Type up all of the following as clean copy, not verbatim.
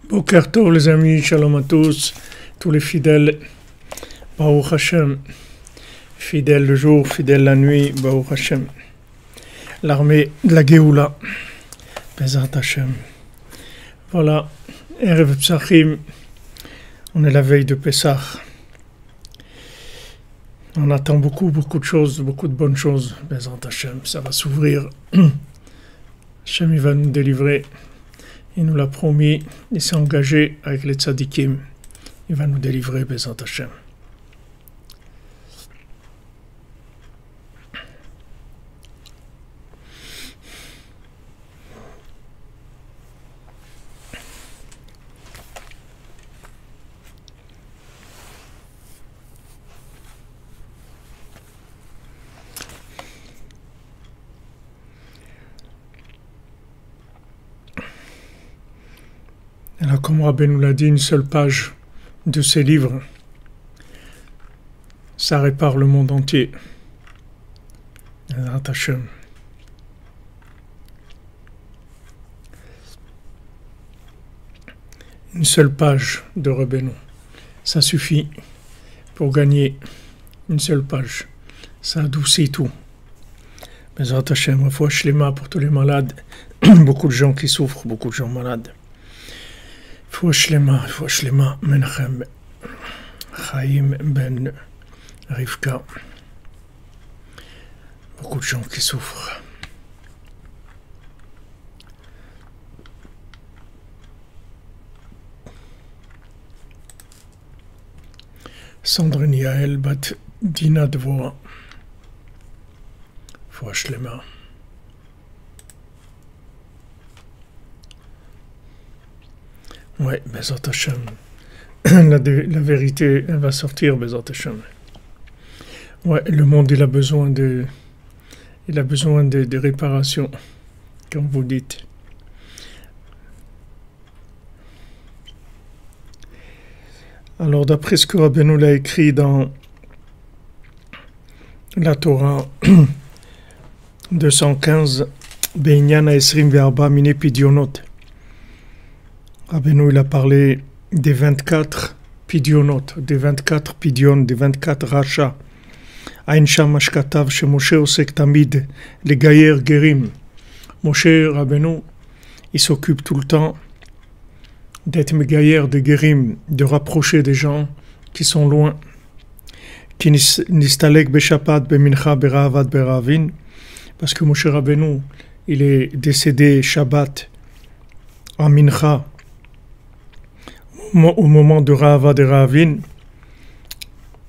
Boker Tov les amis, shalom à tous les fidèles, Baruch Hashem, fidèles le jour, fidèles la nuit, Baruch Hashem, l'armée de la Géoula, Bezat Hashem. Voilà, Erev Psachim, on est la veille de Pessah. On attend beaucoup de choses, beaucoup de bonnes choses, Bezat Hashem, ça va s'ouvrir. Hashem il va nous délivrer. Il nous l'a promis, il s'est engagé avec les tzadikim. Il va nous délivrer, Bezat Hashem. Et là, comme Rabbi nous l'a dit, une seule page de ces livres, ça répare le monde entier. Bezat Hashem. Une seule page de Rabbeinu, ça suffit pour gagner une seule page. Ça adoucit tout. Bezat Hashem, refoua shlema pour tous les malades, beaucoup de gens qui souffrent, beaucoup de gens malades. Refoua shlema, Menachem, Chaim ben Rivka. Beaucoup de gens qui souffrent. Sandrine Yael bat Dina Dvora. Refoua shlema. Ouais, Bezat Hashem. La vérité, elle va sortir, Bezat Hashem. Ouais, le monde, il a besoin de réparations, comme vous dites. Alors, d'après ce que Rabbeinu l'a écrit dans la Torah 215, Beinyan Esrim Ve'arba Mine Pidionot. Rabbeinu, il a parlé des 24 pidionot, des 24 pidion, des 24 rachas. Ain sham ashkatav she Moshe osek tamid le gayer gerim. Moshe Rabbeinu, il s'occupe tout le temps d'être megayer de gerim, de rapprocher des gens qui sont loin. Ki nistalek beshapat bemincha beravat beravin. Parce que Moshe Rabbeinu, il est décédé Shabbat en mincha, au moment de Ra'ava de Ravin,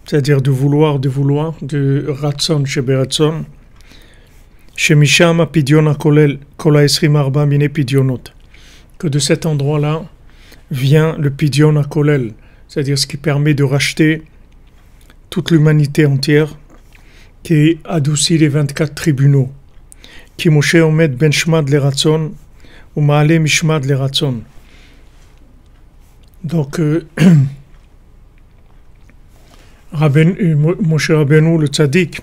c'est-à-dire de vouloir, de Ratson chez Beratson, chez Misham Pidion Kolel, Kola Esrim Arba Mine Pidionot, que de cet endroit-là vient le Pidion Kolel, c'est-à-dire ce qui permet de racheter toute l'humanité entière, qui adoucit les 24 tribunaux, qui Moshe Omed Ben Shmad le Ratson, ou Maale Mishmad le Ratson. Donc, Moshe Rabbeinu, le tzaddik,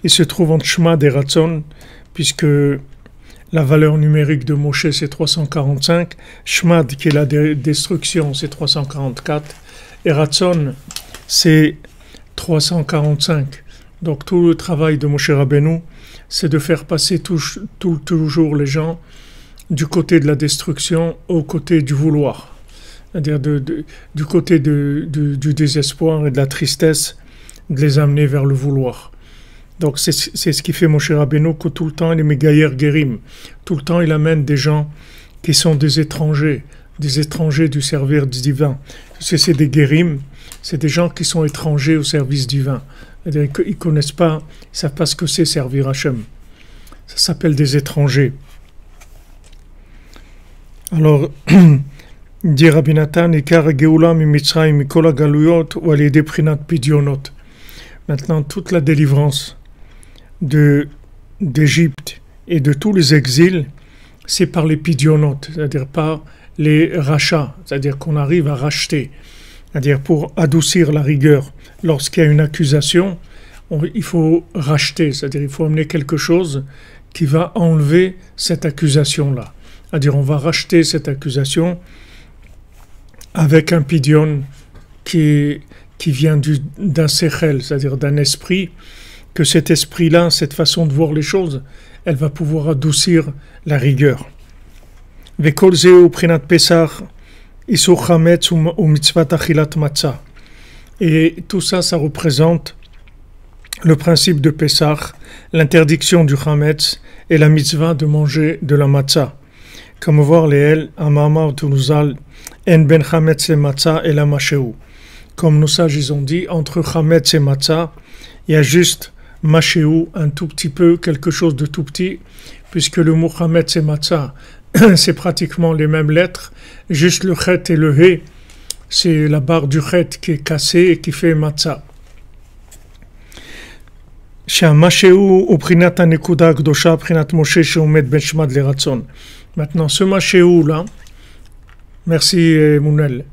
il se trouve entre Shmad et Ratson, puisque la valeur numérique de Moshe c'est 345, Shmad qui est la destruction c'est 344, et Ratson c'est 345. Donc tout le travail de Moshe Rabbeinu, c'est de faire passer toujours les gens du côté de la destruction au côté du vouloir. C'est-à-dire du côté du désespoir et de la tristesse, de les amener vers le vouloir. Donc c'est ce qui fait Moshe Rabbeinu, que tout le temps il est Megayer Gerim. Tout le temps il amène des gens qui sont des étrangers du service divin. C'est des Gerim, c'est des gens qui sont étrangers au service divin. C'est-à-dire qu'ils ne connaissent pas, ils ne savent pas ce que c'est servir Hachem. Ça s'appelle des étrangers. Alors, dit Rabbi Nathan, Ikar Geoula mi Mitzrayim mikola galuyot ou alidé prinat pidionot. Maintenant, toute la délivrance d'Égypte et de tous les exils, c'est par les pidionot, c'est-à-dire par les rachats, c'est-à-dire qu'on arrive à racheter, c'est-à-dire pour adoucir la rigueur. Lorsqu'il y a une accusation, il faut racheter, c'est-à-dire il faut amener quelque chose qui va enlever cette accusation-là. C'est-à-dire, on va racheter cette accusation avec un pidion qui vient d'un sechel, c'est-à-dire d'un esprit, que cet esprit-là, cette façon de voir les choses, elle va pouvoir adoucir la rigueur. Vekol zeu prinat Pesach, isur chametz ou mitzvat achilat matzah. Et tout ça, ça représente le principe de Pesach, l'interdiction du chametz et la mitzvah de manger de la matzah. Comme voir les El, Amamar Tunuzal, En ben chametz et matzah et la macheu. Comme nos sages ils ont dit, entre chametz et matzah, il y a juste macheu, un tout petit peu, quelque chose de tout petit, puisque le mot chametz et matzah, c'est pratiquement les mêmes lettres, juste le chet et le he, c'est la barre du chet qui est cassée et qui fait matzah. Maintenant, ce machéou là, merci Mounel,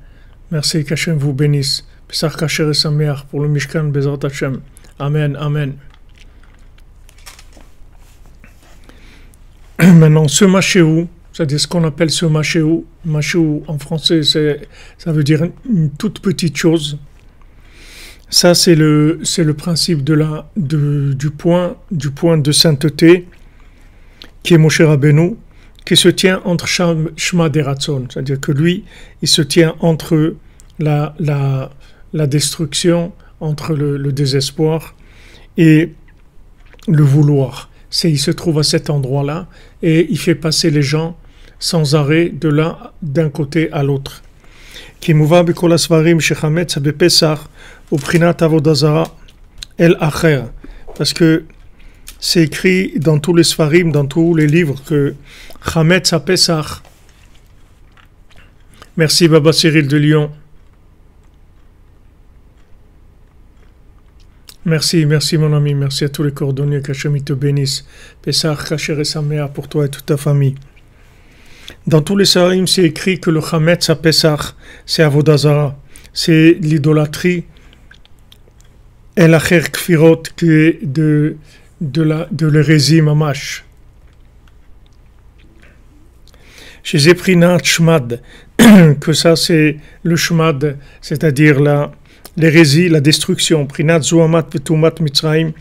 merci qu'Hachem vous bénisse. Pesach Kasher et Sameach pour le Mishkan Bezrat Hashem. Amen, amen. Maintenant, ce machéou, c'est-à-dire ce qu'on appelle ce machéou en français, ça veut dire une toute petite chose. Ça, c'est le principe du point de sainteté qui est Moshe Rabbeinu, qui se tient entre Shema et Ratzon. C'est-à-dire que lui, il se tient entre la destruction, entre le désespoir et le vouloir. Il se trouve à cet endroit-là et il fait passer les gens sans arrêt d'un côté à l'autre. Qui mouva b'kol asvarim shechametz bepesach uprinat avodah zara el acher, parce que c'est écrit dans tous les svarim, dans tous les livres que chametz à Pesach. Merci Baba Cyril de Lyon. Merci mon ami, merci à tous les cordonniers, qu'Hachem te bénisse. Pesach Kasher et Sameach pour toi et toute ta famille. Dans tous les sarim, c'est écrit que le chametz à Pesach, c'est avodah zara, c'est l'idolâtrie, et la cher kfirot qui est de l'hérésie mamash. Chez Zeprinat Shmad, que ça c'est le Shmad, c'est-à-dire l'hérésie, la destruction, Prinat Zuamat Vetumat Mitzraim,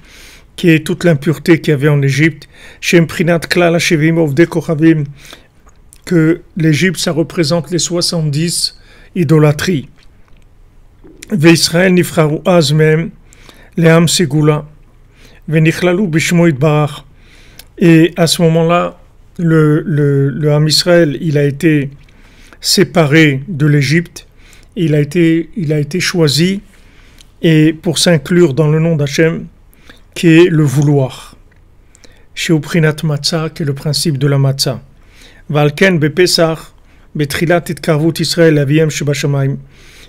qui est toute l'impureté qu'il y avait en Égypte, chez Prinat Klal Hashevim Ovdei Kochavim, que l'Égypte, ça représente les 70 idolâtries. Ve'Israël nifraru az mehem le'am segula ve'nichlalu b'shmo yitbarach. Et à ce moment-là, le Ham Israël, il a été séparé de l'Égypte, il a été choisi et pour s'inclure dans le nom d'Hachem, qui est le vouloir. Chez Uprinat Matzah, qui est le principe de la Matzah. Valken bepesach betrilat itkarvut Israël aviem shebashamayim.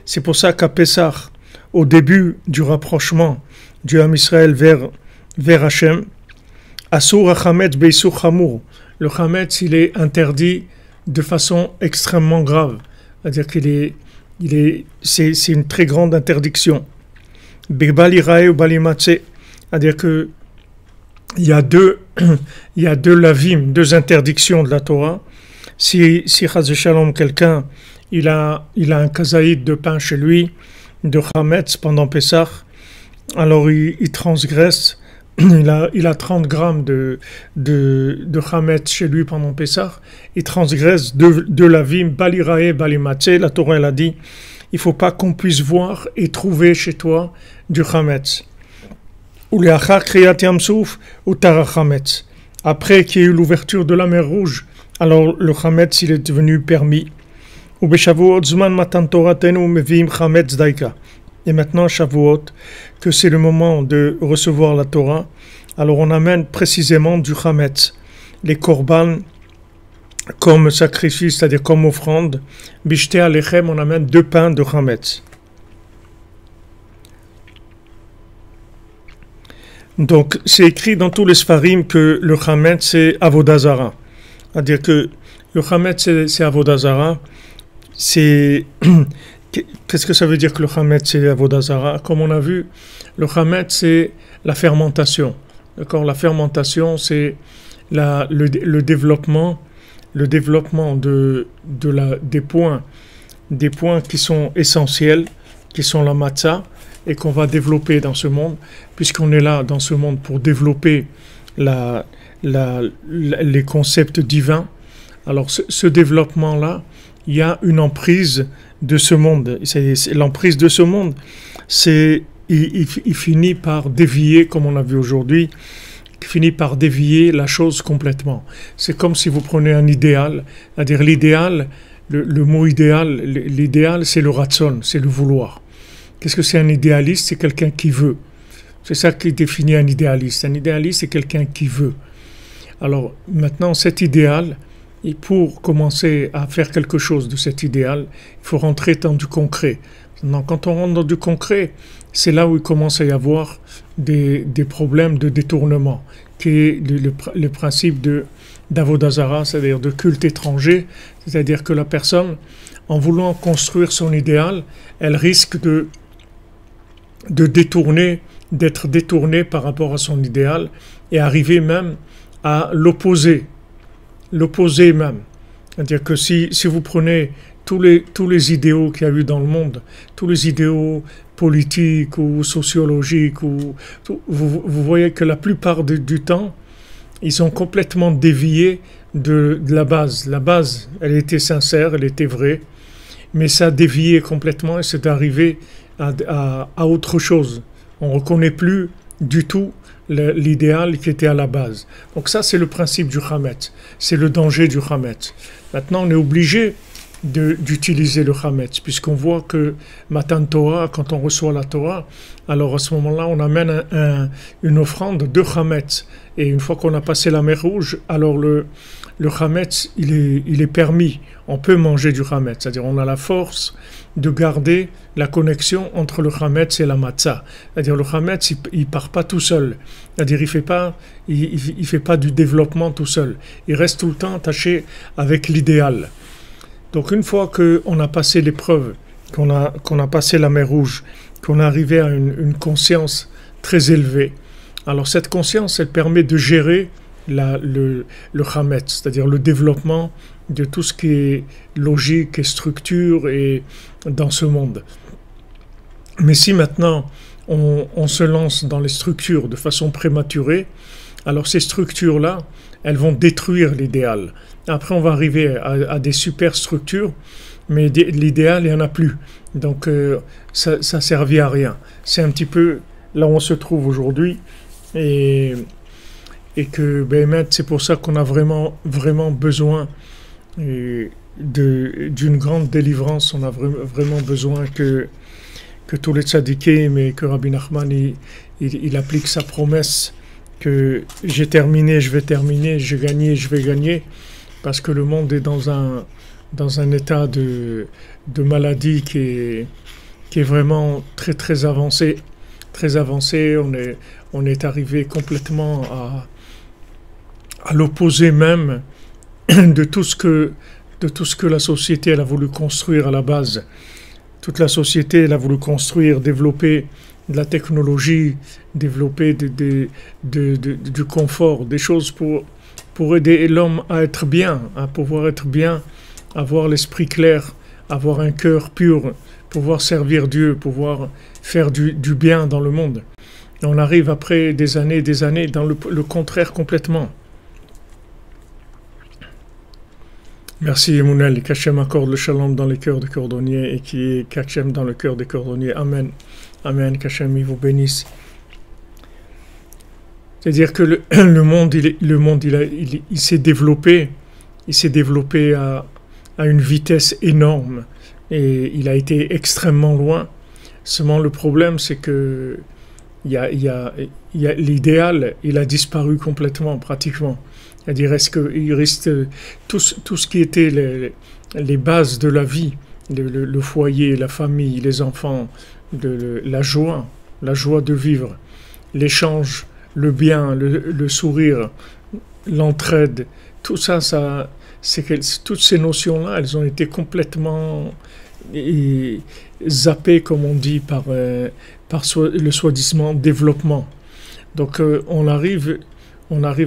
C'est pour ça qu'à Pesach, au début du rapprochement du Ham Israël vers Hachem, asur hachametz beisur chamur. Le chametz, il est interdit de façon extrêmement grave. C'est-à-dire c'est une très grande interdiction. Bebal irae ou balimatse. C'est-à-dire que il y a deux lavim, deux interdictions de la Torah. Si Chaz Shalom, quelqu'un, il a un kazaïd de pain chez lui, de chametz pendant Pesach, alors il transgresse, il a 30 grammes de chametz chez lui pendant Pesach, il transgresse deux lavim, balirae, balimatse. La Torah, elle a dit, il ne faut pas qu'on puisse voir et trouver chez toi du chametz. Ou les achar kriyat yam souf ou tara chametz. Après qu'il y ait eu l'ouverture de la mer Rouge, alors le chametz il est devenu permis. Ou beshavuot zman matan toratenu mevim chametz daika. Et maintenant Shavuot, que c'est le moment de recevoir la Torah, alors on amène précisément du chametz, les korban comme sacrifice, c'est-à-dire comme offrande. Bishte alechem, on amène 2 pains de chametz. Donc, c'est écrit dans tous les Sfarim que le chametz, c'est avodah zara. C'est-à-dire que le chametz, c'est avodah zara. Qu'est-ce que ça veut dire que le chametz, c'est avodah zara? Comme on a vu, le chametz, c'est la fermentation. D'accord? La fermentation, c'est le développement, le développement des points qui sont essentiels, qui sont la matzah, et qu'on va développer dans ce monde, puisqu'on est là dans ce monde pour développer les concepts divins. Alors ce développement-là, il y a une emprise de ce monde. L'emprise de ce monde, il finit par dévier, comme on a vu aujourd'hui, finit par dévier la chose complètement. C'est comme si vous prenez un idéal, c'est-à-dire l'idéal, le mot idéal, l'idéal c'est le ratson, c'est le vouloir. Qu'est-ce que c'est un idéaliste? C'est quelqu'un qui veut. C'est ça qui définit un idéaliste. Un idéaliste, c'est quelqu'un qui veut. Alors maintenant, cet idéal, et pour commencer à faire quelque chose de cet idéal, il faut rentrer dans du concret. Maintenant, quand on rentre dans du concret, c'est là où il commence à y avoir des problèmes de détournement, qui est le principe d'Avodah Zara, c'est-à-dire de culte étranger, c'est-à-dire que la personne, en voulant construire son idéal, elle risque d'être détournée par rapport à son idéal et arriver même à l'opposer même. C'est-à-dire que si vous prenez tous les idéaux qu'il y a eu dans le monde, tous les idéaux politiques ou sociologiques, vous voyez que la plupart du temps, ils sont complètement déviés de la base. La base, elle était sincère, elle était vraie, mais ça a dévié complètement et c'est arrivé à autre chose. On ne reconnaît plus du tout l'idéal qui était à la base. Donc ça, c'est le principe du Hametz. C'est le danger du Hametz. Maintenant, on est obligé d'utiliser le Hametz, puisqu'on voit que Matan Torah, quand on reçoit la Torah, alors à ce moment-là, on amène une offrande de Hametz. Et une fois qu'on a passé la mer Rouge, alors le Hametz, il est permis. On peut manger du Hametz, c'est-à-dire on a la force de garder la connexion entre le Hametz et la Matzah. C'est-à-dire le Hametz, il part pas tout seul. C'est-à-dire il fait pas du développement tout seul. Il reste tout le temps attaché avec l'idéal. Donc une fois qu'on a passé l'épreuve, qu'on a passé la mer Rouge, qu'on est arrivé à une conscience très élevée, alors cette conscience, elle permet de gérer le Hametz, c'est-à-dire le développement de tout ce qui est logique et structure et dans ce monde. Mais si maintenant on se lance dans les structures de façon prématurée, alors ces structures-là, elles vont détruire l'idéal. Après, on va arriver à des super structures, mais l'idéal, il n'y en a plus. Donc, ça ne servit à rien. C'est un petit peu là où on se trouve aujourd'hui. Et que, c'est pour ça qu'on a vraiment, vraiment besoin d'une grande délivrance. On a vraiment besoin que tous les tzadikim et que Rabbi Nachman, il applique sa promesse que j'ai terminé, je vais terminer, j'ai gagné, je vais gagner, parce que le monde est dans un état de maladie qui est vraiment très très avancé. Très avancé, on est arrivé complètement à l'opposé même de tout ce que la société elle a voulu construire à la base. Toute la société elle a voulu construire, développer de la technologie, développer du confort, des choses pour aider l'homme à être bien, à pouvoir être bien, avoir l'esprit clair, avoir un cœur pur, pouvoir servir Dieu, pouvoir faire du bien dans le monde. Et on arrive après des années dans le contraire complètement. Merci Emounel, qu'Hachem accorde le shalom dans les cœurs des cordonniers et qu'Hachem dans le cœur des cordonniers. Amen. Amen, qu'Hachem vous bénisse. C'est-à-dire que le monde, il s'est développé à une vitesse énorme et il a été extrêmement loin. Seulement le problème, c'est que l'idéal, il a disparu complètement, pratiquement. C'est-à-dire, il reste tout ce qui était les bases de la vie, le foyer, la famille, les enfants, la joie de vivre, l'échange, le bien, le sourire, l'entraide, tout ça, toutes ces notions-là, elles ont été complètement zappées, comme on dit, par le soi-disant développement. Donc on arrive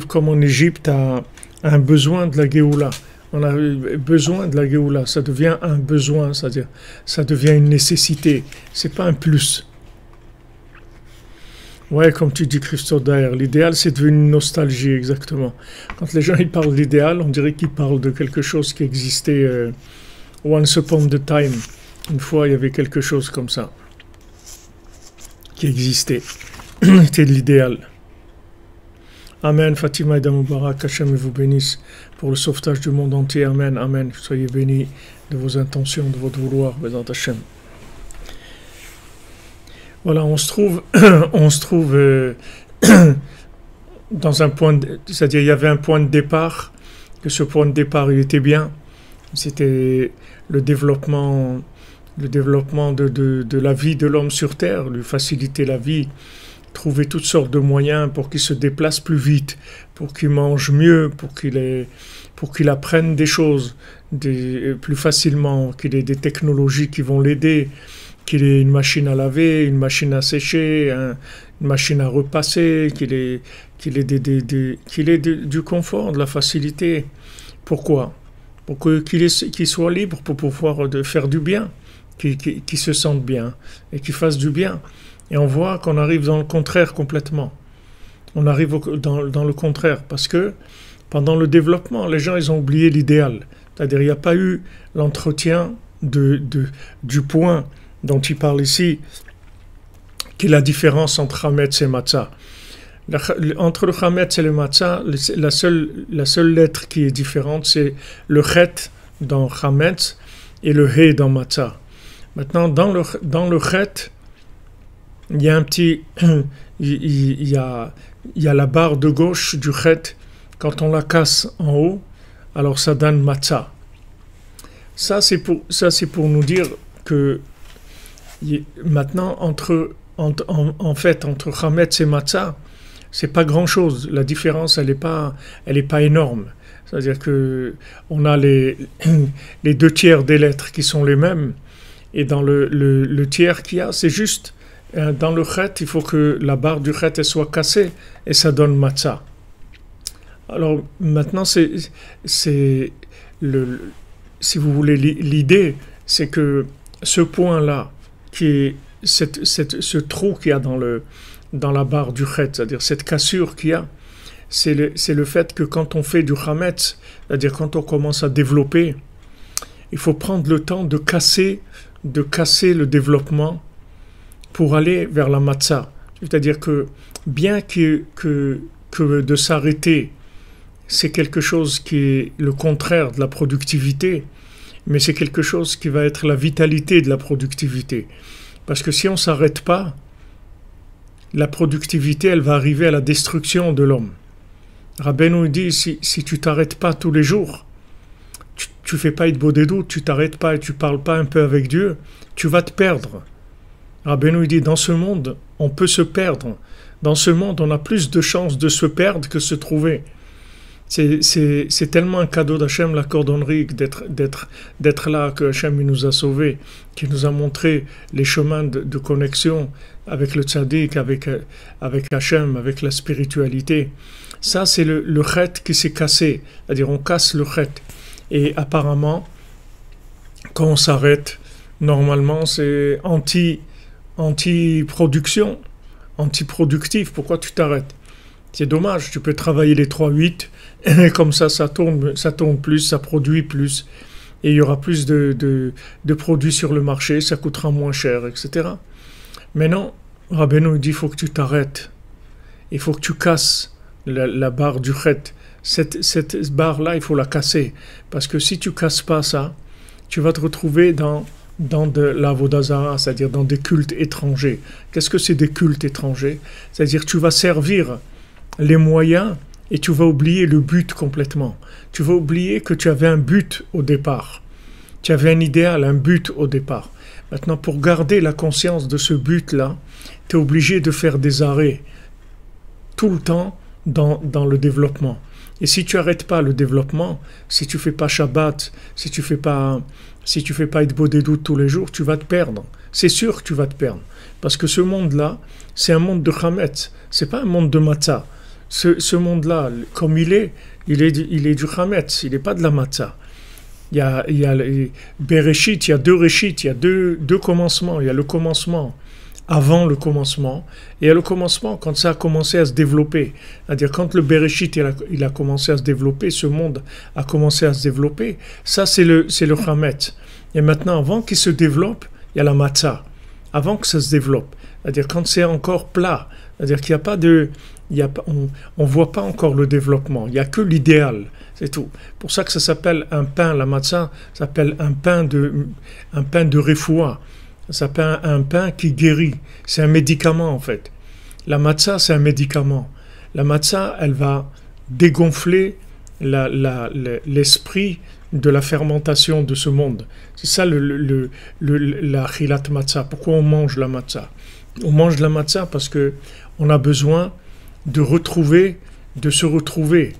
comme en Égypte à un besoin de la Géoula. On a besoin de la Géoula, ça devient un besoin, c'est-à-dire ça devient une nécessité, c'est pas un plus. Ouais, comme tu dis, Christophe Daher, l'idéal c'est devenu une nostalgie, exactement. Quand les gens ils parlent d'idéal, on dirait qu'ils parlent de quelque chose qui existait once upon a time. Une fois, il y avait quelque chose comme ça qui existait. C'était de l'idéal. Amen. Fatima et Mubarak, Hachem vous bénisse pour le sauvetage du monde entier. Amen. Amen. Soyez bénis de vos intentions, de votre vouloir, Bézant Hachem. Voilà, on se trouve dans un point, c'est-à-dire il y avait un point de départ, que ce point de départ il était bien, c'était le développement de la vie de l'homme sur Terre, lui faciliter la vie, trouver toutes sortes de moyens pour qu'il se déplace plus vite, pour qu'il mange mieux, pour qu'il apprenne des choses plus facilement, qu'il ait des technologies qui vont l'aider, qu'il ait une machine à laver, une machine à sécher, une machine à repasser, qu'il ait du confort, de la facilité. Pourquoi? Pour qu'il soit libre, pour pouvoir faire du bien, qu'il se sente bien et qu'il fasse du bien. Et on voit qu'on arrive dans le contraire complètement. On arrive dans le contraire parce que pendant le développement, les gens ils ont oublié l'idéal. C'est-à-dire il n'y a pas eu l'entretien du point dont il parle ici, qui est la différence entre Hametz et Matzah. Entre le Hametz et le Matzah, la seule lettre qui est différente, c'est le Chet dans Hametz et le He dans Matzah. Maintenant, dans le Chet, il y a un petit, il y a la barre de gauche du Chet, quand on la casse en haut, alors ça donne Matzah. Ça c'est pour nous dire que maintenant, en fait, entre Hametz et Matzah, c'est pas grand-chose. La différence, elle est pas énorme. C'est-à-dire que on a les 2/3 des lettres qui sont les mêmes, et dans le tiers qu'il y a, c'est juste, dans le chet, il faut que la barre du chet elle soit cassée, et ça donne Matzah. Alors, maintenant, si vous voulez, l'idée, c'est que ce point-là, qui est ce trou qu'il y a dans la barre du chet, c'est-à-dire cette cassure qu'il y a, c'est le fait que quand on fait du hametz, c'est-à-dire quand on commence à développer, il faut prendre le temps de casser le développement pour aller vers la matzah. C'est-à-dire que bien que de s'arrêter, c'est quelque chose qui est le contraire de la productivité, mais c'est quelque chose qui va être la vitalité de la productivité. Parce que si on ne s'arrête pas, la productivité, elle va arriver à la destruction de l'homme. Rabbeinu dit, si tu ne t'arrêtes pas tous les jours, tu ne fais pas Hitbodedut, tu ne t'arrêtes pas et tu ne parles pas un peu avec Dieu, tu vas te perdre. Rabbeinu dit, dans ce monde, on peut se perdre. Dans ce monde, on a plus de chances de se perdre que de se trouver. C'est tellement un cadeau d'Hachem, la cordonnerie, d'être là, que Hachem nous a sauvés, qui nous a montré les chemins de connexion avec le tzaddik, avec Hachem, avec la spiritualité. Ça, c'est le chet qui s'est cassé, c'est-à-dire on casse le chet. Et apparemment, quand on s'arrête, normalement, c'est anti-production, anti-productif. Pourquoi tu t'arrêtes? C'est dommage, tu peux travailler les 3-8, et comme ça tourne plus, ça produit plus, et il y aura plus de produits sur le marché, ça coûtera moins cher, etc. Mais non, Rabbeinu dit, il faut que tu t'arrêtes, il faut que tu casses la barre du chet. Cette barre-là, il faut la casser, parce que si tu casses pas ça, tu vas te retrouver dans de l'avoda zara, c'est-à-dire dans des cultes étrangers. Qu'est-ce que c'est des cultes étrangers? C'est-à-dire tu vas servir les moyens et tu vas oublier le but complètement. Tu vas oublier que tu avais un but au départ. Tu avais un idéal, un but au départ. Maintenant, pour garder la conscience de ce but-là, tu es obligé de faire des arrêts tout le temps dans le développement. Et si tu n'arrêtes pas le développement, si tu ne fais pas Shabbat, si tu ne fais pas Hitbodedut tous les jours, tu vas te perdre. C'est sûr que tu vas te perdre. Parce que ce monde-là, c'est un monde de Hametz, ce n'est pas un monde de Matzah. ce monde-là, comme il est du Hametz, il n'est pas de la matzah. Il y a les Bereshit, il y a deux Réchit, il y a deux commencements. Il y a le commencement avant le commencement, et il y a le commencement quand ça a commencé à se développer. C'est-à-dire quand le Bereshit il a commencé à se développer, ce monde a commencé à se développer, ça c'est le Hametz. Et maintenant, avant qu'il se développe, il y a la matzah. Avant que ça se développe. C'est-à-dire quand c'est encore plat. C'est-à-dire qu'il n'y a pas de... on voit pas encore le développement. Il n'y a que l'idéal. C'est tout. Pour ça que ça s'appelle un pain, la matzah, ça s'appelle un pain de refoua. Ça s'appelle un pain qui guérit. C'est un médicament en fait. La matzah, c'est un médicament. La matzah, elle va dégonfler l'esprit de la fermentation de ce monde. C'est ça la chilat matzah. Pourquoi on mange la matzah? On mange la matzah parce que on a besoin de se retrouver.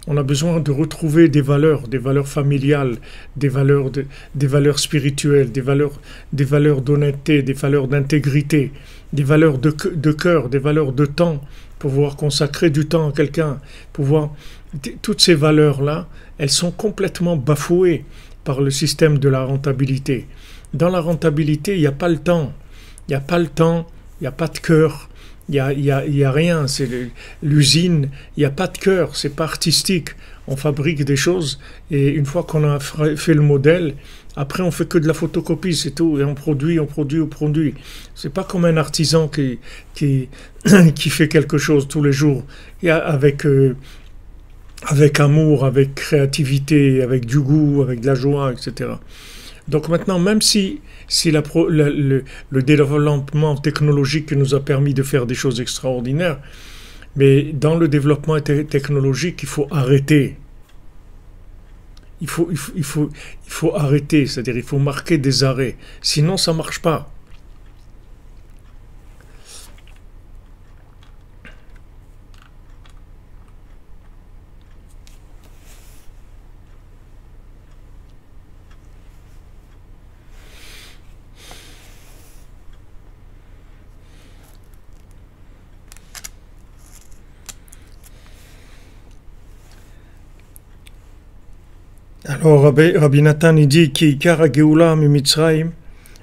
On a besoin de retrouver des valeurs familiales, des valeurs spirituelles, des valeurs d'honnêteté, des valeurs d'intégrité, des valeurs de cœur, des valeurs de temps, pouvoir consacrer du temps à quelqu'un, toutes ces valeurs-là, elles sont complètement bafouées par le système de la rentabilité. Dans la rentabilité, il n'y a pas le temps. Il n'y a pas le temps, il n'y a pas de cœur. Il y a rien, c'est l'usine, il n'y a pas de cœur, c'est pas artistique. On fabrique des choses et une fois qu'on a fait le modèle, après on fait que de la photocopie, c'est tout, et on produit. C'est pas comme un artisan qui fait quelque chose tous les jours, et avec amour, avec créativité, avec du goût, avec de la joie, etc. Donc maintenant, même si le développement technologique nous a permis de faire des choses extraordinaires, mais dans le développement technologique, il faut arrêter. Il faut arrêter, c'est-à-dire il faut marquer des arrêts. Sinon, ça ne marche pas. Alors Rabbi Nathan il dit qu'Ikar HaGeula ממצרים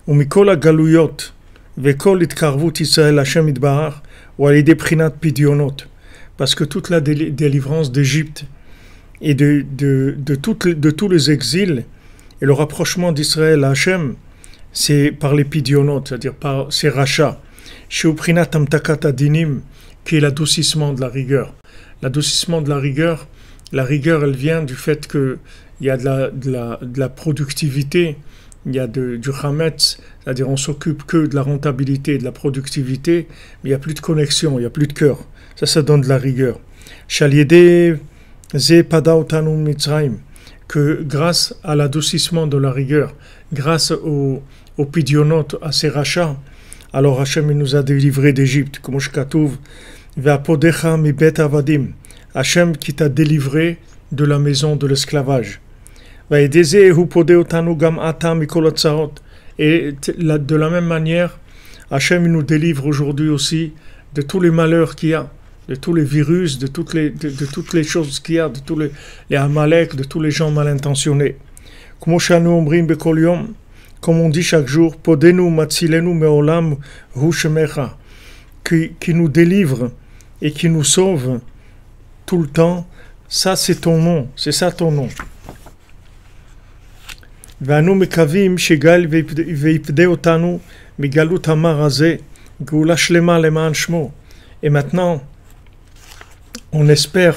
ומכל הגלויות וכל התקרבות ישראל להשם יתברך הוא על ידי בחינת פדיונות. Parce que toute la délivrance d'Égypte et de tous les exils et le rapprochement d'Israël à Hachem, c'est par les pidionotes, c'est-à-dire par ces rachats. Chez Uprinat Amtakat Adinim, qui est l'adoucissement de la rigueur. L'adoucissement de la rigueur, elle vient du fait que il y a de la productivité, il y a du chametz, c'est-à-dire on s'occupe que de la rentabilité, de la productivité, mais il n'y a plus de connexion, il n'y a plus de cœur. Ça donne de la rigueur. Shaliede ze pada otanu mitzrayim, que grâce à l'adoucissement de la rigueur, grâce au pidionot, à ces rachats, alors Hachem nous a délivrés d'Égypte, comme Shkatouv, ve'apodecha mi bet avadim, Hachem qui t'a délivré de la maison de l'esclavage. Et de la même manière, Hachem nous délivre aujourd'hui aussi de tous les malheurs qu'il y a, de tous les virus, de toutes les choses qu'il y a, de tous les Amalek, de tous les gens mal intentionnés. Comme on dit chaque jour, Podenu matzilenu meolam hu shemecha, qui nous délivre et qui nous sauve tout le temps. Ça, c'est ton nom, c'est ça ton nom. ואנו מקווים שגל ויפדה אותנו מגלות המר הזה גאולה שלמה למען שמו. Et maintenant, on espère,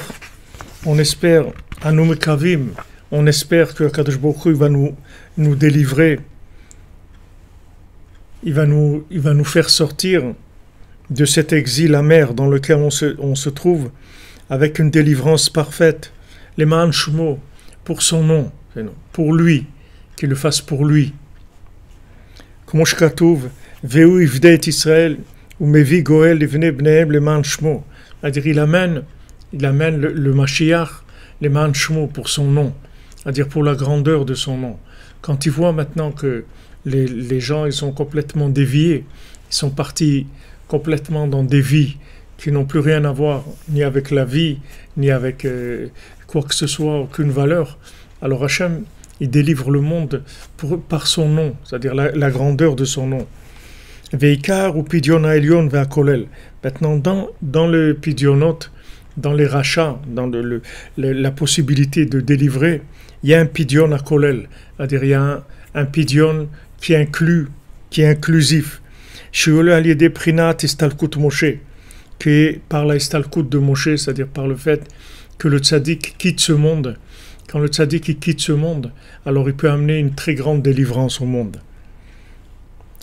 אנו מקווים, on espère que Kadosh Baruch Hu va nous délivrer, il va nous faire sortir de cet exil amer dans lequel on se trouve, avec une délivrance parfaite, les Ma'an Shmo, pour son nom, pour lui, qu'il le fasse pour lui. Comme Shkatouv, Veu Ivde et Israël, ou Mevi Goel Ivne Bnehem le Ma'an Shmo. C'est-à-dire, il amène le Mashiach, les Ma'an Shmo, pour son nom, c'est-à-dire pour la grandeur de son nom. Quand il voit maintenant que les gens ils sont complètement déviés, ils sont partis complètement dans des vies qui n'ont plus rien à voir ni avec la vie, ni avec quoi que ce soit, aucune valeur, alors Hachem, il délivre le monde par son nom, c'est-à-dire la grandeur de son nom. Veikar ou Pidyon Haelyon Ve'akolel. Maintenant, dans le Pidionot, dans les rachats, dans la possibilité de délivrer, il y a un Pidyon Hakolel, c'est-à-dire il y a un Pidyon qui inclut, qui est inclusif. Sheole Aliede Prinat Istalkut Moshe, qui est par la Istalkut de Moshe, c'est-à-dire par le fait que le tzaddik quitte ce monde. Quand le tzaddik quitte ce monde, alors il peut amener une très grande délivrance au monde.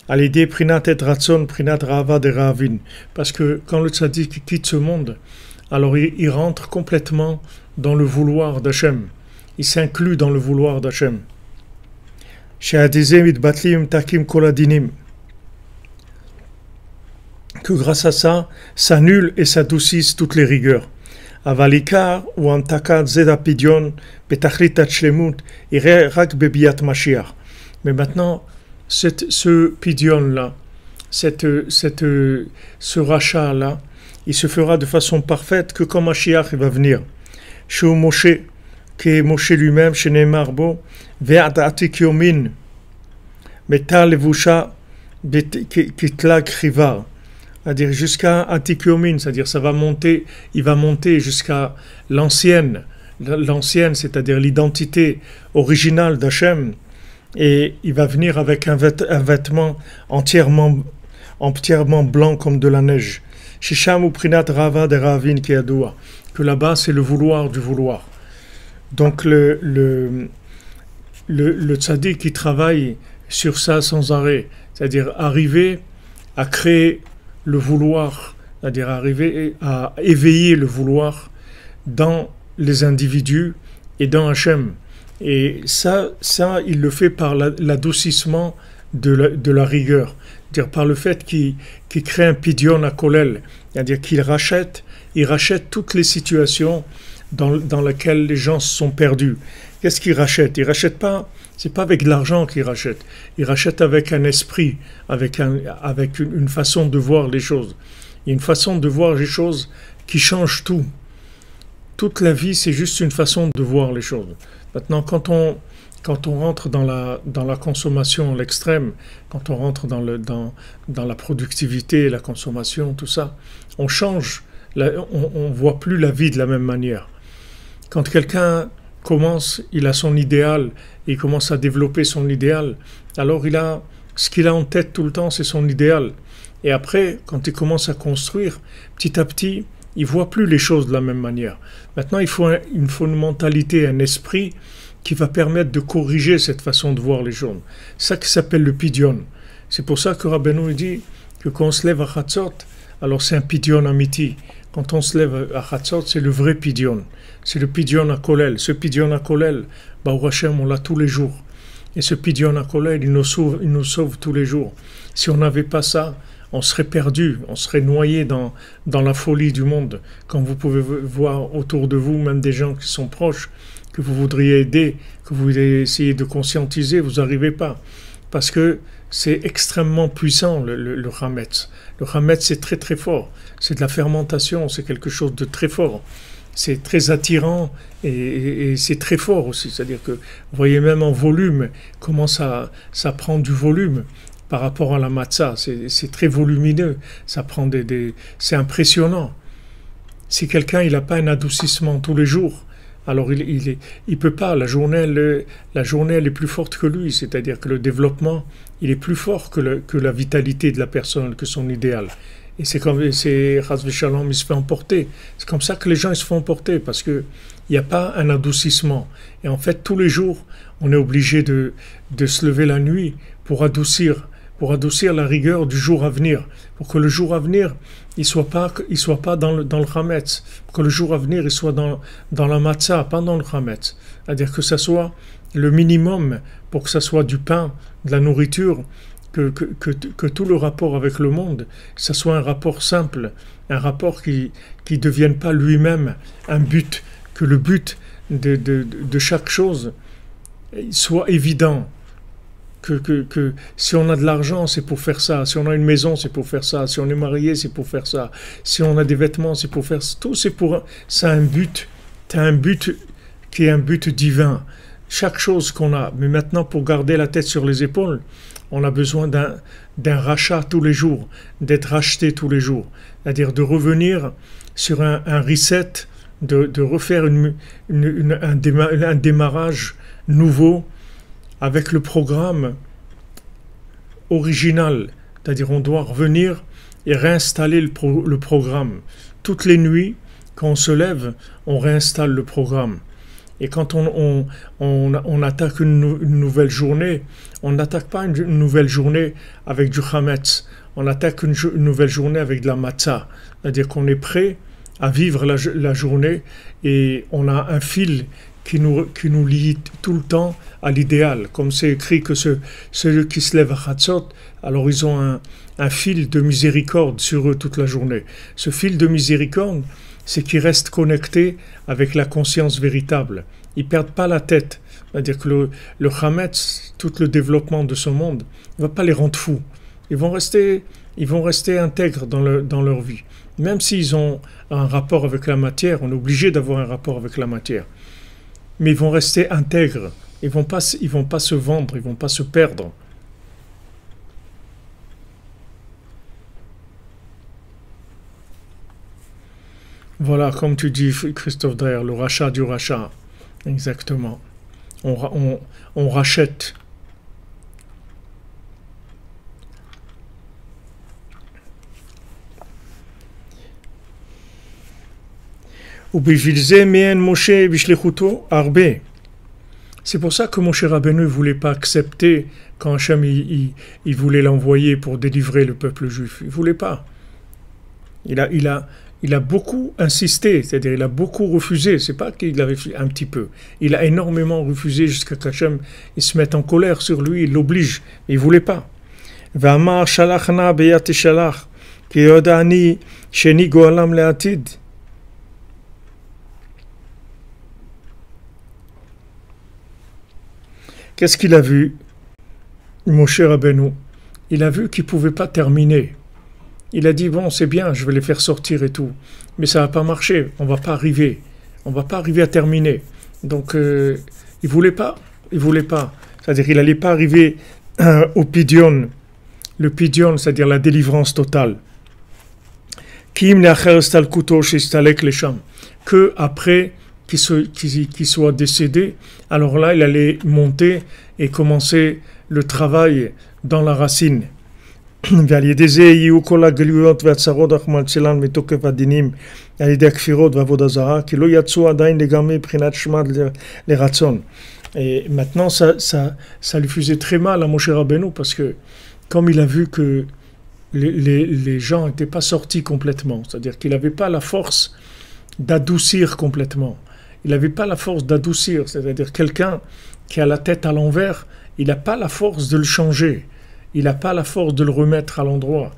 Aliede Prinat et Ratson Prinat Rava de Ravin, parce que quand le tzaddik quitte ce monde, alors il rentre complètement dans le vouloir d'Hachem. Il s'inclut dans le vouloir d'Hachem. Que grâce à ça, s'annulent et s'adoucissent toutes les rigueurs. Avalikar ou antakat zedapidion betachlitat shlemut ire rak bebiat mashiach. Mais maintenant, ce pidion-là, ce rachat-là, il se fera de façon parfaite que quand Mashiach va venir. Chez Moshe, que Moshe lui-même, chez Neymar Bo, ve'adatik yomin, metal levusha kitlag chivar. C'est-à-dire jusqu'à Atikyomin, c'est-à-dire ça va monter, il va monter jusqu'à l'ancienne, c'est-à-dire l'identité originale d'Hachem, et il va venir avec un vêtement entièrement blanc comme de la neige. Shisham ou Prinat Rava de Ravin qui adoua, que là-bas c'est le vouloir du vouloir. Donc le tzaddik qui travaille sur ça sans arrêt, c'est-à-dire arriver à créer le vouloir, c'est-à-dire arriver à éveiller le vouloir dans les individus et dans Hachem. Et ça il le fait par l'adoucissement de la rigueur, c'est-à-dire par le fait qu'il crée un pidyon à kolel, c'est-à-dire qu'il rachète toutes les situations dans lesquelles les gens se sont perdus. Qu'est-ce qu'il rachète? Il rachète pas, c'est pas avec de l'argent qu'il rachète. Il rachète avec un esprit, avec une façon de voir les choses. Il y a une façon de voir les choses qui change tout. Toute la vie, c'est juste une façon de voir les choses. Maintenant, quand on rentre dans la consommation, l'extrême, quand on rentre dans la productivité, la consommation, tout ça, on change, on voit plus la vie de la même manière. Quand quelqu'un il a son idéal, et il commence à développer son idéal, alors ce qu'il a en tête tout le temps, c'est son idéal. Et après, quand il commence à construire, petit à petit, il voit plus les choses de la même manière. Maintenant, il faut une mentalité, un esprit qui va permettre de corriger cette façon de voir les choses. C'est ça qui s'appelle le pidyon. C'est pour ça que Rabbeinu dit que quand on se lève à Chatzot, alors c'est un pidyon amiti. Quand on se lève à Chatzot, c'est le vrai pidyon. C'est le pidyon à kolel. Ce pidyon à kolel, Baruch Hashem, on l'a tous les jours. Et ce pidyon à kolel, il nous sauve tous les jours. Si on n'avait pas ça, on serait perdu, on serait noyé dans la folie du monde. Quand vous pouvez voir autour de vous, même des gens qui sont proches, que vous voudriez aider, que vous voudriez essayer de conscientiser, vous n'arrivez pas. Parce que c'est extrêmement puissant, le Hametz. Le Hametz, c'est très très fort. C'est de la fermentation, c'est quelque chose de très fort. C'est très attirant et c'est très fort aussi. C'est-à-dire que vous voyez même en volume comment ça prend du volume par rapport à la matzah. C'est très volumineux. Ça prend c'est impressionnant. Si quelqu'un il n'a pas un adoucissement tous les jours, alors il peut pas. La journée elle est plus forte que lui. C'est-à-dire que le développement il est plus fort que la vitalité de la personne, que son idéal. Et c'est Chas v'Shalom, il se fait emporter. C'est comme ça que les gens ils se font emporter, parce que il n'y a pas un adoucissement. Et en fait, tous les jours, on est obligé de se lever la nuit pour adoucir la rigueur du jour à venir, pour que le jour à venir, il soit pas dans le Hametz, pour que le jour à venir, il soit dans la matzah, pas dans le Hametz. C'est-à-dire que ça soit le minimum pour que ça soit du pain, de la nourriture, que tout le rapport avec le monde, ça soit un rapport simple, un rapport qui ne devienne pas lui-même un but, que le but de chaque chose soit évident. que si on a de l'argent, c'est pour faire ça. Si on a une maison, c'est pour faire ça. Si on est marié, c'est pour faire ça. Si on a des vêtements, c'est pour faire ça. Tout, c'est pour... Ça a un but. Tu as un but qui est un but divin. Chaque chose qu'on a. Mais maintenant, pour garder la tête sur les épaules, on a besoin d'un rachat tous les jours, d'être racheté tous les jours. C'est-à-dire de revenir sur un reset, de refaire un démarrage nouveau avec le programme original. C'est-à-dire on doit revenir et réinstaller le programme. Toutes les nuits, quand on se lève, on réinstalle le programme. Et quand on attaque une nouvelle journée, on n'attaque pas une nouvelle journée avec du chametz. On attaque une nouvelle journée avec de la matzah. C'est-à-dire qu'on est prêt à vivre la journée et on a un fil qui nous lie tout le temps à l'idéal. Comme c'est écrit que ceux qui se lèvent à Chatzot, alors ils ont un fil de miséricorde sur eux toute la journée. Ce fil de miséricorde, c'est qu'ils restent connectés avec la conscience véritable. Ils ne perdent pas la tête. C'est-à-dire que le Hametz, tout le développement de ce monde, ne va pas les rendre fous. Ils vont rester intègres dans leur vie. Même s'ils ont un rapport avec la matière, on est obligé d'avoir un rapport avec la matière. Mais ils vont rester intègres. Ils vont pas se vendre, ils ne vont pas se perdre. Voilà, comme tu dis, Christophe Dreher, le rachat du rachat. Exactement. On rachète. C'est pour ça que Moshe Rabbeinu ne voulait pas accepter quand Hachem il voulait l'envoyer pour délivrer le peuple juif. Il ne voulait pas. Il a beaucoup insisté, c'est-à-dire il a beaucoup refusé. C'est pas qu'il avait fait un petit peu. Il a énormément refusé jusqu'à qu'Hachem il se mette en colère sur lui, il l'oblige. Il ne voulait pas. V'amar shalachna beyat shalach ki yodani sheni goalam le'atid. Qu'est-ce qu'il a vu, Moshe Rabbeinu? Il a vu qu'il ne pouvait pas terminer. Il a dit, bon, c'est bien, je vais les faire sortir et tout. Mais ça ne va pas marcher, on ne va pas arriver. On ne va pas arriver à terminer. Donc, il ne voulait pas. Il ne voulait pas. C'est-à-dire qu'il n'allait pas arriver au pidion. Le pidion, c'est-à-dire la délivrance totale. Que après qu'il soit décédé, alors là, il allait monter et commencer le travail dans la racine. ועל ידי זה יהיו כל הגלויות והצרות רחמנא ליצלן מתוקף הדינים על ידי הכפירות ועבוד הזרה, כי לא יצאו עדיין לגמרי מבחינת שמד לרצון. Et maintenant, ça lui faisait très mal à Moshe Rabbeinu parce que comme il a vu que les gens n'étaient pas sortis complètement, c'est-à-dire qu'il n'avait pas la force d'adoucir complètement. Il n'avait pas la force d'adoucir, c'est-à-dire quelqu'un qui a la tête à l'envers, il n'a pas la force de le changer. Il n'a pas la force de le remettre à l'endroit.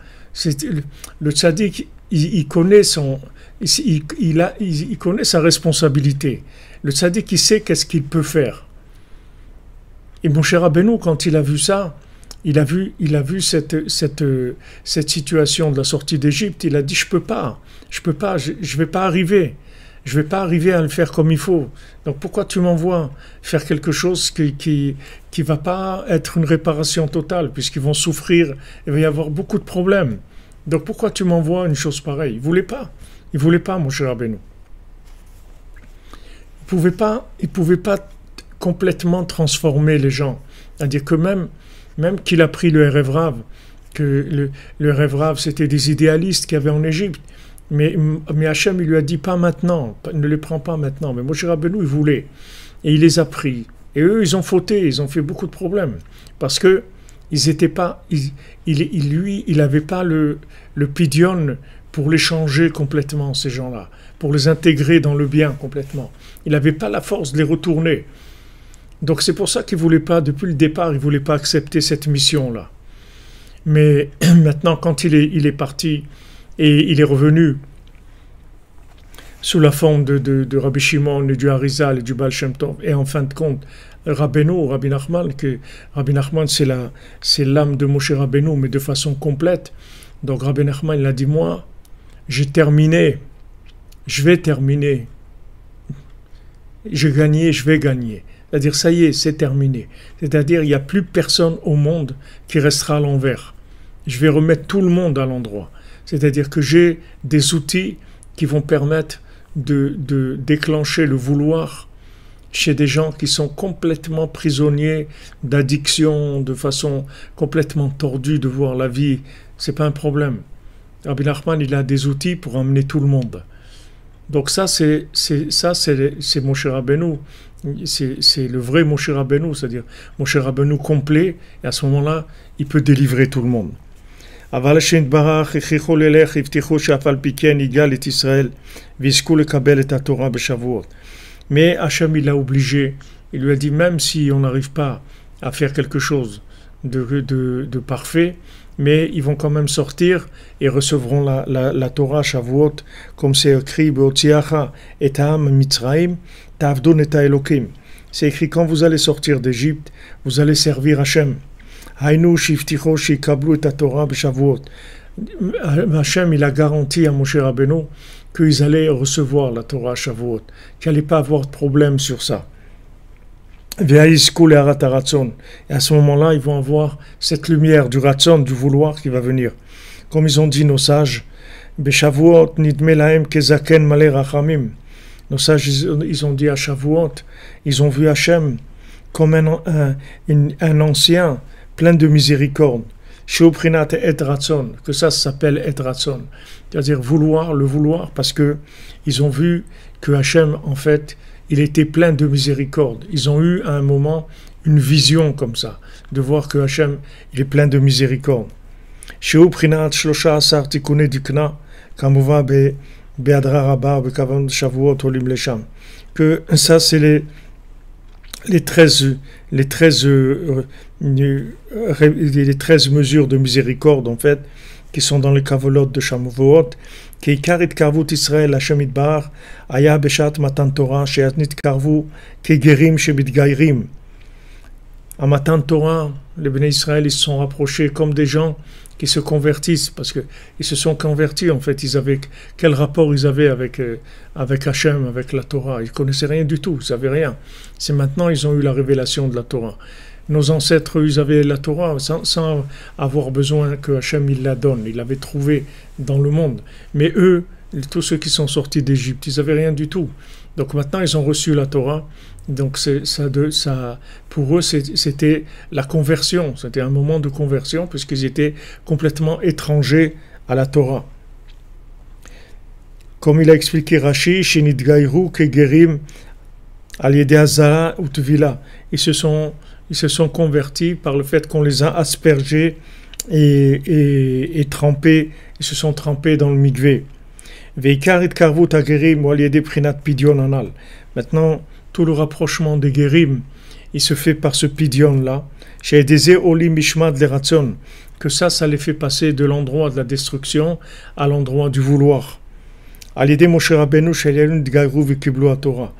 Le tzaddik, il connaît il connaît sa responsabilité. Le tzaddik, il sait qu'est-ce qu'il peut faire. Et Moshe Rabbeinu, quand il a vu ça, il a vu cette situation de la sortie d'Égypte, il a dit, je peux pas, je vais pas arriver. Je ne vais pas arriver à le faire comme il faut. Donc pourquoi tu m'envoies faire quelque chose qui va pas être une réparation totale, puisqu'ils vont souffrir, il va y avoir beaucoup de problèmes. Donc pourquoi tu m'envoies une chose pareille? Il ne voulait pas, Moshe Rabbeinu. Il ne pouvait pas complètement transformer les gens. C'est-à-dire que même qu'il a pris le Erev Rav, que le Erev Rav, c'était des idéalistes qu'il y avait en Égypte, mais Hachem, il lui a dit pas maintenant, ne les prends pas maintenant. Mais Moshe Rabbeinu, il voulait. Et il les a pris. Et eux, ils ont fauté, ils ont fait beaucoup de problèmes. Parce que ils étaient pas, il n'avait pas le pidion pour les changer complètement, ces gens-là, pour les intégrer dans le bien complètement. Il n'avait pas la force de les retourner. Donc c'est pour ça qu'il ne voulait pas, depuis le départ, il ne voulait pas accepter cette mission-là. Mais maintenant, quand il est parti, et il est revenu sous la forme de Rabbi Shimon et du Harizal et du Baal Shem Tov, et en fin de compte, Rabbeinu, Rabbi Nachman, que Rabbi Nachman c'est l'âme de Moshe Rabbeinu, mais de façon complète. Donc Rabbi Nachman il a dit, moi, j'ai terminé, je vais terminer, j'ai gagné, je vais gagner. C'est-à-dire, ça y est, c'est terminé. C'est-à-dire, il n'y a plus personne au monde qui restera à l'envers. Je vais remettre tout le monde à l'endroit. C'est-à-dire que j'ai des outils qui vont permettre de déclencher le vouloir chez des gens qui sont complètement prisonniers d'addiction, de façon complètement tordue de voir la vie. C'est pas un problème. Rabbi Nachman, il a des outils pour emmener tout le monde. Donc ça, c'est Moshe Rabbeinu. C'est le vrai Moshe Rabbeinu, c'est-à-dire Moshe Rabbeinu complet, et à ce moment-là, il peut délivrer tout le monde. אבל השם יתברך הכריחו ללך, הבטיחו שאף על פי כן יגאל את ישראל ויזכו לקבל את התורה בשבועות. Mais Hachem, il l'a obligé, il lui a dit, même si on n'arrive pas à faire quelque chose de parfait, mais ils vont quand même sortir et recevront la Torah Shavuot, comme c'est écrit, Beotziacha et Ta'am Mitzraim, Ta'avdon et Ta'elokim. C'est écrit, quand vous allez sortir d'Égypte, vous allez servir Hachem. Haïnou shifticho shikablu et Torah b'Shavuot. Hachem, il a garanti à Moshe Rabbeinu qu'ils allaient recevoir la Torah Shavuot, qu'il n'allait pas avoir de problème sur ça. Et à ce moment-là, ils vont avoir cette lumière du Ratzon, du vouloir qui va venir. Comme ils ont dit nos sages, B'Shavuot nidme lahem kezaken malé rachamim. Nos sages, ils ont dit à Shavuot, ils ont vu Hachem comme un ancien plein de miséricorde. Sheuprinat et Ratzon, que ça s'appelle et Ratzon. C'est-à-dire vouloir, le vouloir, parce que ils ont vu que Hachem, en fait, il était plein de miséricorde. Ils ont eu à un moment une vision comme ça, de voir que Hachem, il est plein de miséricorde. Sheuprinat shlosha asar tikune dikna, kamova be'adra rabba be'kavan shavuot olim lesham. Que ça, c'est les 13 mesures de miséricorde, en fait, qui sont dans les kavolot de Shavuot, qui ikarit karvut Israël Hashem Yitbarach aya beshat matan Torah she'atnit karvu kegerim shebitgairim. À Matan Torah, les Béné Israël, ils se sont rapprochés comme des gens qui se convertissent, parce qu'ils se sont convertis, en fait, quel rapport ils avaient avec Hachem, avec la Torah? Ils ne connaissaient rien du tout, ils ne savaient rien. C'est maintenant ils ont eu la révélation de la Torah. Nos ancêtres, ils avaient la Torah sans avoir besoin que Hachem il la donne, ils l'avaient trouvée dans le monde. Mais eux, tous ceux qui sont sortis d'Égypte, ils n'avaient rien du tout. Donc maintenant, ils ont reçu la Torah. Donc pour eux, c'était la conversion. C'était un moment de conversion, puisqu'ils étaient complètement étrangers à la Torah. Comme il a expliqué Rashi, Shinidgairu Kegerim Al-Yede Hazara Utvila. Ils se sont convertis par le fait qu'on les a aspergés et trempés. Ils se sont trempés dans le mikvé. Veikarit Karvut Agerim Al-Yede Prinat Pidyon Anal. Maintenant, tout le rapprochement des guérim, il se fait par ce pidion-là, chez des olim mishmad le ratzon, que ça les fait passer de l'endroit de la destruction à l'endroit du vouloir. À l'idée Moshe Rabbeinu chez l'Elun de Gaïrou v'kiblu à Torah.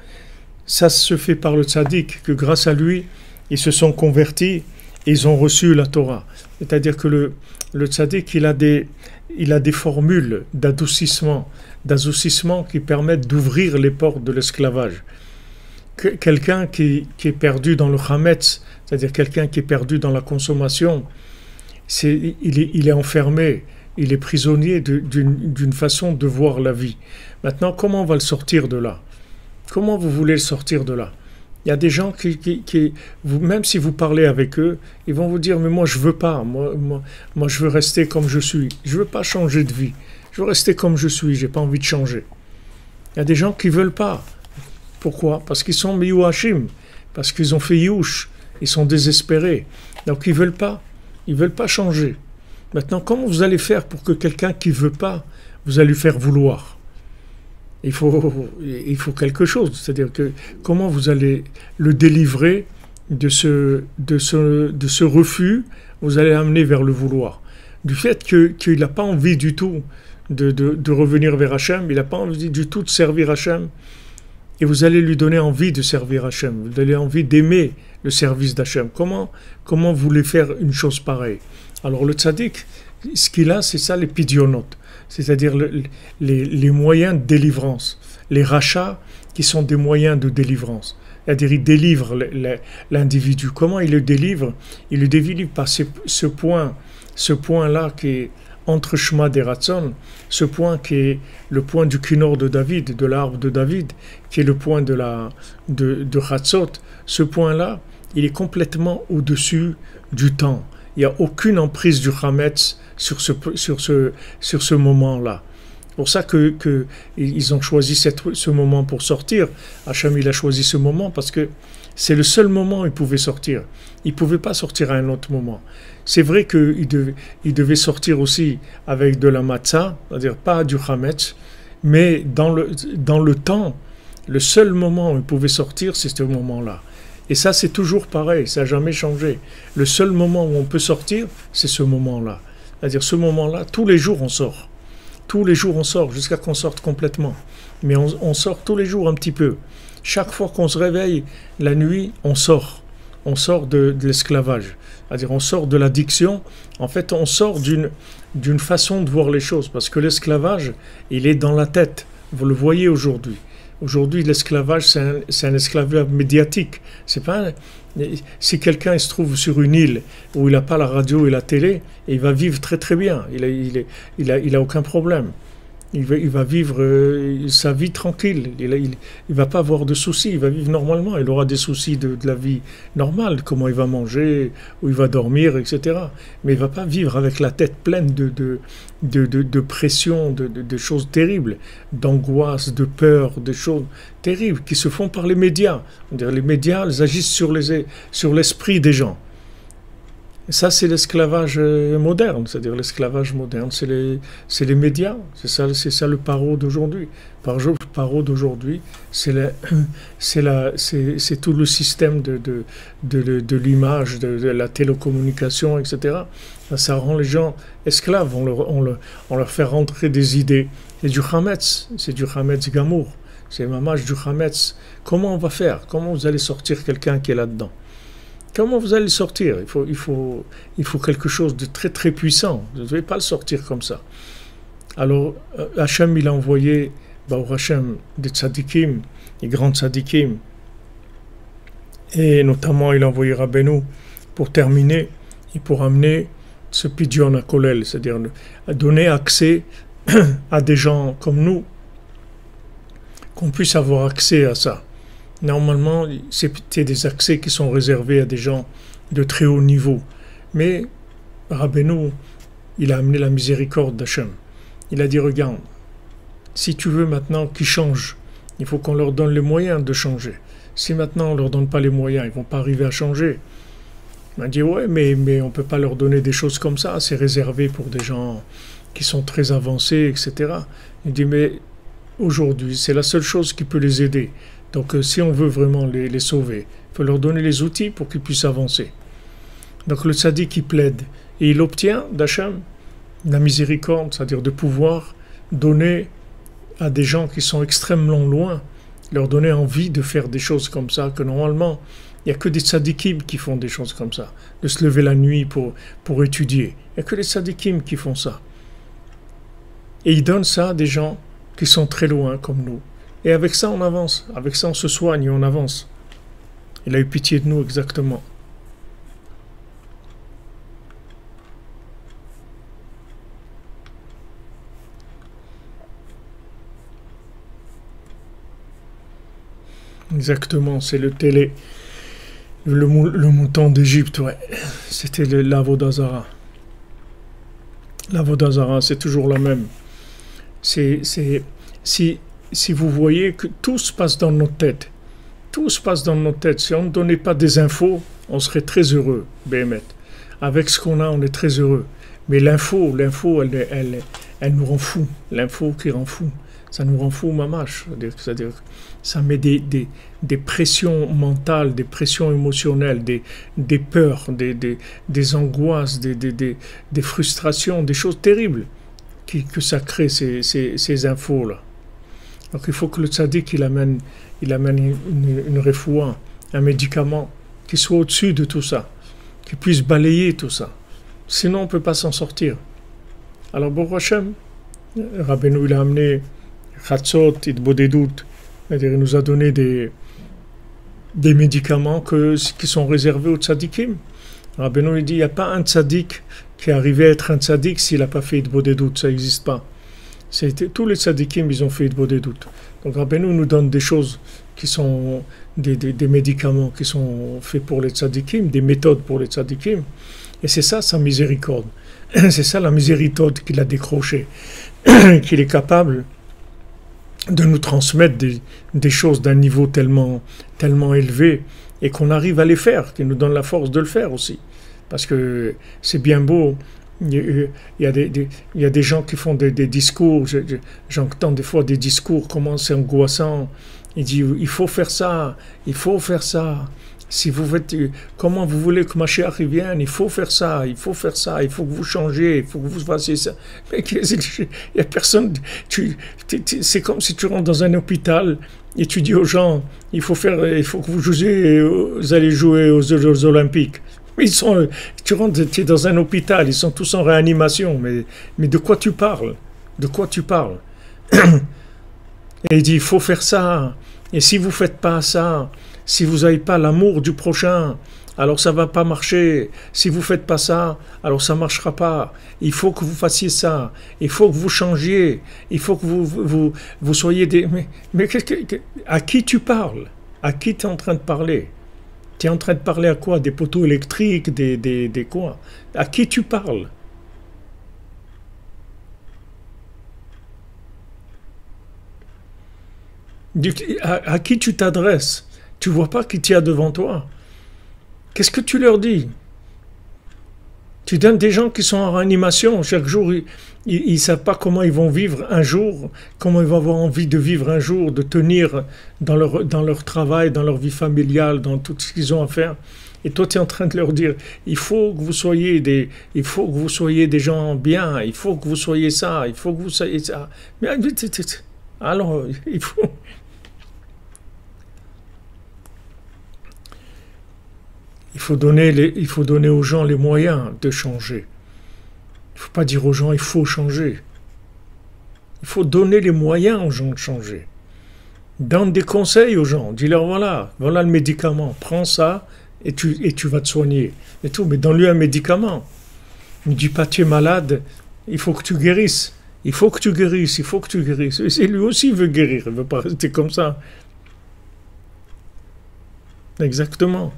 Ça se fait par le tzaddik, que grâce à lui, ils se sont convertis et ils ont reçu la Torah. C'est-à-dire que le tzaddik, il a des formules d'adoucissement qui permettent d'ouvrir les portes de l'esclavage. Quelqu'un qui est perdu dans le chametz, c'est-à-dire quelqu'un qui est perdu dans la consommation, il est enfermé, il est prisonnier d'une façon de voir la vie. Maintenant, comment on va le sortir de là? Comment vous voulez le sortir de là? Il y a des gens même si vous parlez avec eux, ils vont vous dire, mais moi je veux pas, moi je veux rester comme je suis, je veux pas changer de vie, je veux rester comme je suis, j'ai pas envie de changer. Il y a des gens qui veulent pas. Pourquoi? Parce qu'ils sont miyuashim, parce qu'ils ont fait yush, ils sont désespérés. Donc ils veulent pas changer. Maintenant, comment vous allez faire pour que quelqu'un qui veut pas, vous allez lui faire vouloir? Il faut quelque chose. C'est-à-dire que comment vous allez le délivrer de ce refus, vous allez l'amener vers le vouloir. Du fait qu'il n'a pas envie du tout de revenir vers Hachem, il n'a pas envie du tout de servir Hachem. et vous allez lui donner envie de servir Hachem, vous allez envie d'aimer le service d'Hachem. Comment vous voulez faire une chose pareille? Alors le tzaddik, ce qu'il a, c'est ça les pidionotes, c'est-à-dire les moyens de délivrance, les rachats qui sont des moyens de délivrance. C'est-à-dire il délivre l'individu. Comment il le délivre? Il le délivre par ce point-là qui est entre Shmad et Ratzon, ce point qui est le point du Kinor de David, de l'arbre de David, qui est le point de Hatzot. Ce point-là, il est complètement au-dessus du temps. Il n'y a aucune emprise du Hametz sur ce moment-là. C'est pour ça qu'ils ont choisi ce moment pour sortir. Hachem, il a choisi ce moment parce que c'est le seul moment où il pouvait sortir. Il ne pouvait pas sortir à un autre moment. C'est vrai qu'il devait sortir aussi avec de la matzah, c'est-à-dire pas du chametz, mais dans le temps, le seul moment où il pouvait sortir, c'est ce moment-là. Et ça, c'est toujours pareil, ça n'a jamais changé. Le seul moment où on peut sortir, c'est ce moment-là. C'est-à-dire ce moment-là, tous les jours on sort. Tous les jours on sort, jusqu'à qu'on sorte complètement. Mais on sort tous les jours un petit peu. Chaque fois qu'on se réveille la nuit, on sort. On sort de l'esclavage. C'est-à-dire on sort de l'addiction. En fait, on sort d'une façon de voir les choses. Parce que l'esclavage, il est dans la tête. Vous le voyez aujourd'hui. Aujourd'hui, l'esclavage, c'est un esclavage médiatique. C'est pas si quelqu'un se trouve sur une île où il n'a pas la radio et la télé, il va vivre très très bien. Il a aucun problème. Il va vivre sa vie tranquille. Il va pas avoir de soucis. Il va vivre normalement. Il aura des soucis de la vie normale, comment il va manger, où il va dormir, etc. Mais il va pas vivre avec la tête pleine de pression, de choses terribles, d'angoisse, de peur, de choses terribles qui se font par les médias. Les médias, ils agissent sur l'esprit des gens. Ça, c'est l'esclavage moderne, c'est-à-dire l'esclavage moderne, c'est les médias, c'est ça le paro d'aujourd'hui. Paro d'aujourd'hui, c'est tout le système de l'image, de la télécommunication, etc. Ça rend les gens esclaves, on leur fait rentrer des idées. C'est du Hametz Gamour, c'est mamage du Hametz. Comment on va faire? Comment vous allez sortir quelqu'un qui est là-dedans? Comment vous allez le sortir? Il faut quelque chose de très très puissant. Vous ne devez pas le sortir comme ça. Alors, Hachem, il a envoyé, Hachem, des tzadikim, des grands tzadikim, et notamment il a envoyé Rabbeinu pour terminer et pour amener ce pidyon à Kolel, c'est-à-dire à donner accès à des gens comme nous, qu'on puisse avoir accès à ça. Normalement, c'est des accès qui sont réservés à des gens de très haut niveau. Mais Rabbeinu, il a amené la miséricorde d'Hachem. Il a dit, regarde, si tu veux maintenant qu'ils changent, il faut qu'on leur donne les moyens de changer. Si maintenant on ne leur donne pas les moyens, ils ne vont pas arriver à changer. Il m'a dit, ouais, mais on ne peut pas leur donner des choses comme ça, c'est réservé pour des gens qui sont très avancés, etc. Il dit, mais aujourd'hui, c'est la seule chose qui peut les aider. Donc si on veut vraiment les sauver, il faut leur donner les outils pour qu'ils puissent avancer. Donc le tzaddik il plaide et il obtient d'Hachem la miséricorde, c'est-à-dire de pouvoir donner à des gens qui sont extrêmement loin, leur donner envie de faire des choses comme ça, que normalement il n'y a que des tzaddikim qui font des choses comme ça, de se lever la nuit pour étudier. Il n'y a que les tzaddikim qui font ça. Et il donne ça à des gens qui sont très loin comme nous. Et avec ça, on avance. Avec ça, on se soigne et on avance. Il a eu pitié de nous, exactement. Exactement, c'est le mouton d'Égypte, ouais. C'était l'Avodazara. L'Avodazara, c'est toujours la même. Si vous voyez que tout se passe dans notre tête, tout se passe dans notre tête. Si on ne donnait pas des infos, on serait très heureux, Béhémet. Avec ce qu'on a, on est très heureux. Mais l'info, elle nous rend fou. L'info qui rend fou, ça nous rend fou, mamache. C'est-à-dire, ça met des pressions mentales, des pressions émotionnelles, des peurs, des angoisses, des frustrations, des choses terribles que ça crée, ces infos-là. Donc il faut que le tzaddik il amène une refoua, un médicament qui soit au-dessus de tout ça, qui puisse balayer tout ça. Sinon on ne peut pas s'en sortir. Alors Baruch Hashem, Rabbeinu il a amené Chatzot, Itbodedut, c'est-à-dire il nous a donné des médicaments qui sont réservés aux tzaddikim. Rabbeinu il dit, il n'y a pas un tzaddik qui est arrivé à être un tzaddik s'il n'a pas fait Itbodedut, ça n'existe pas. Tous les tzaddikim, ils ont fait Itbodedut. Donc Rabbeinu nous donne des choses qui sont des médicaments qui sont faits pour les tzaddikim, des méthodes pour les tzaddikim. Et c'est ça sa miséricorde. C'est ça la miséricorde qu'il a décrochée. Qu'il est capable de nous transmettre des choses d'un niveau tellement élevé et qu'on arrive à les faire, qu'il nous donne la force de le faire aussi. Parce que c'est bien beau. Il y a des gens qui font des discours, j'entends des fois des discours, comment c'est angoissant. Il dit, il faut faire ça, il faut faire ça. Si vous faites, comment vous voulez que Mashiach vienne, il faut faire ça, il faut faire ça, il faut que vous changez, il faut que vous fassiez ça. Mais il n'y a personne, c'est comme si tu rentres dans un hôpital et tu dis aux gens, il faut que vous allez jouer aux Jeux Olympiques. Tu rentres, tu es dans un hôpital, ils sont tous en réanimation, mais de quoi tu parles? De quoi tu parles? Et il dit, il faut faire ça, et si vous ne faites pas ça, si vous n'avez pas l'amour du prochain, alors ça ne va pas marcher. Si vous ne faites pas ça, alors ça ne marchera pas. Il faut que vous fassiez ça. Il faut que vous changiez. Il faut que vous soyez des... Mais à qui tu parles? À qui tu es en train de parler? Tu es en train de parler à quoi? Des poteaux électriques, des quoi? À qui tu parles? À qui tu t'adresses? Tu ne vois pas qui tient devant toi. Qu'est-ce que tu leur dis? Tu donnes des gens qui sont en réanimation. Chaque jour, ils ne savent pas comment ils vont vivre un jour, comment ils vont avoir envie de vivre un jour, de tenir dans leur travail, dans leur vie familiale, dans tout ce qu'ils ont à faire. Et toi, tu es en train de leur dire, il faut que vous soyez des gens bien, il faut que vous soyez ça, il faut que vous soyez ça. Mais alors, il faut... Il faut donner aux gens les moyens de changer. Il ne faut pas dire aux gens, il faut changer. Il faut donner les moyens aux gens de changer. Donne des conseils aux gens. Dis-leur, voilà le médicament. Prends ça et tu vas te soigner. Et tout. Mais donne-lui un médicament. Ne dis pas, tu es malade, il faut que tu guérisses. Il faut que tu guérisses, il faut que tu guérisses. Et lui aussi veut guérir, il ne veut pas rester comme ça. Exactement.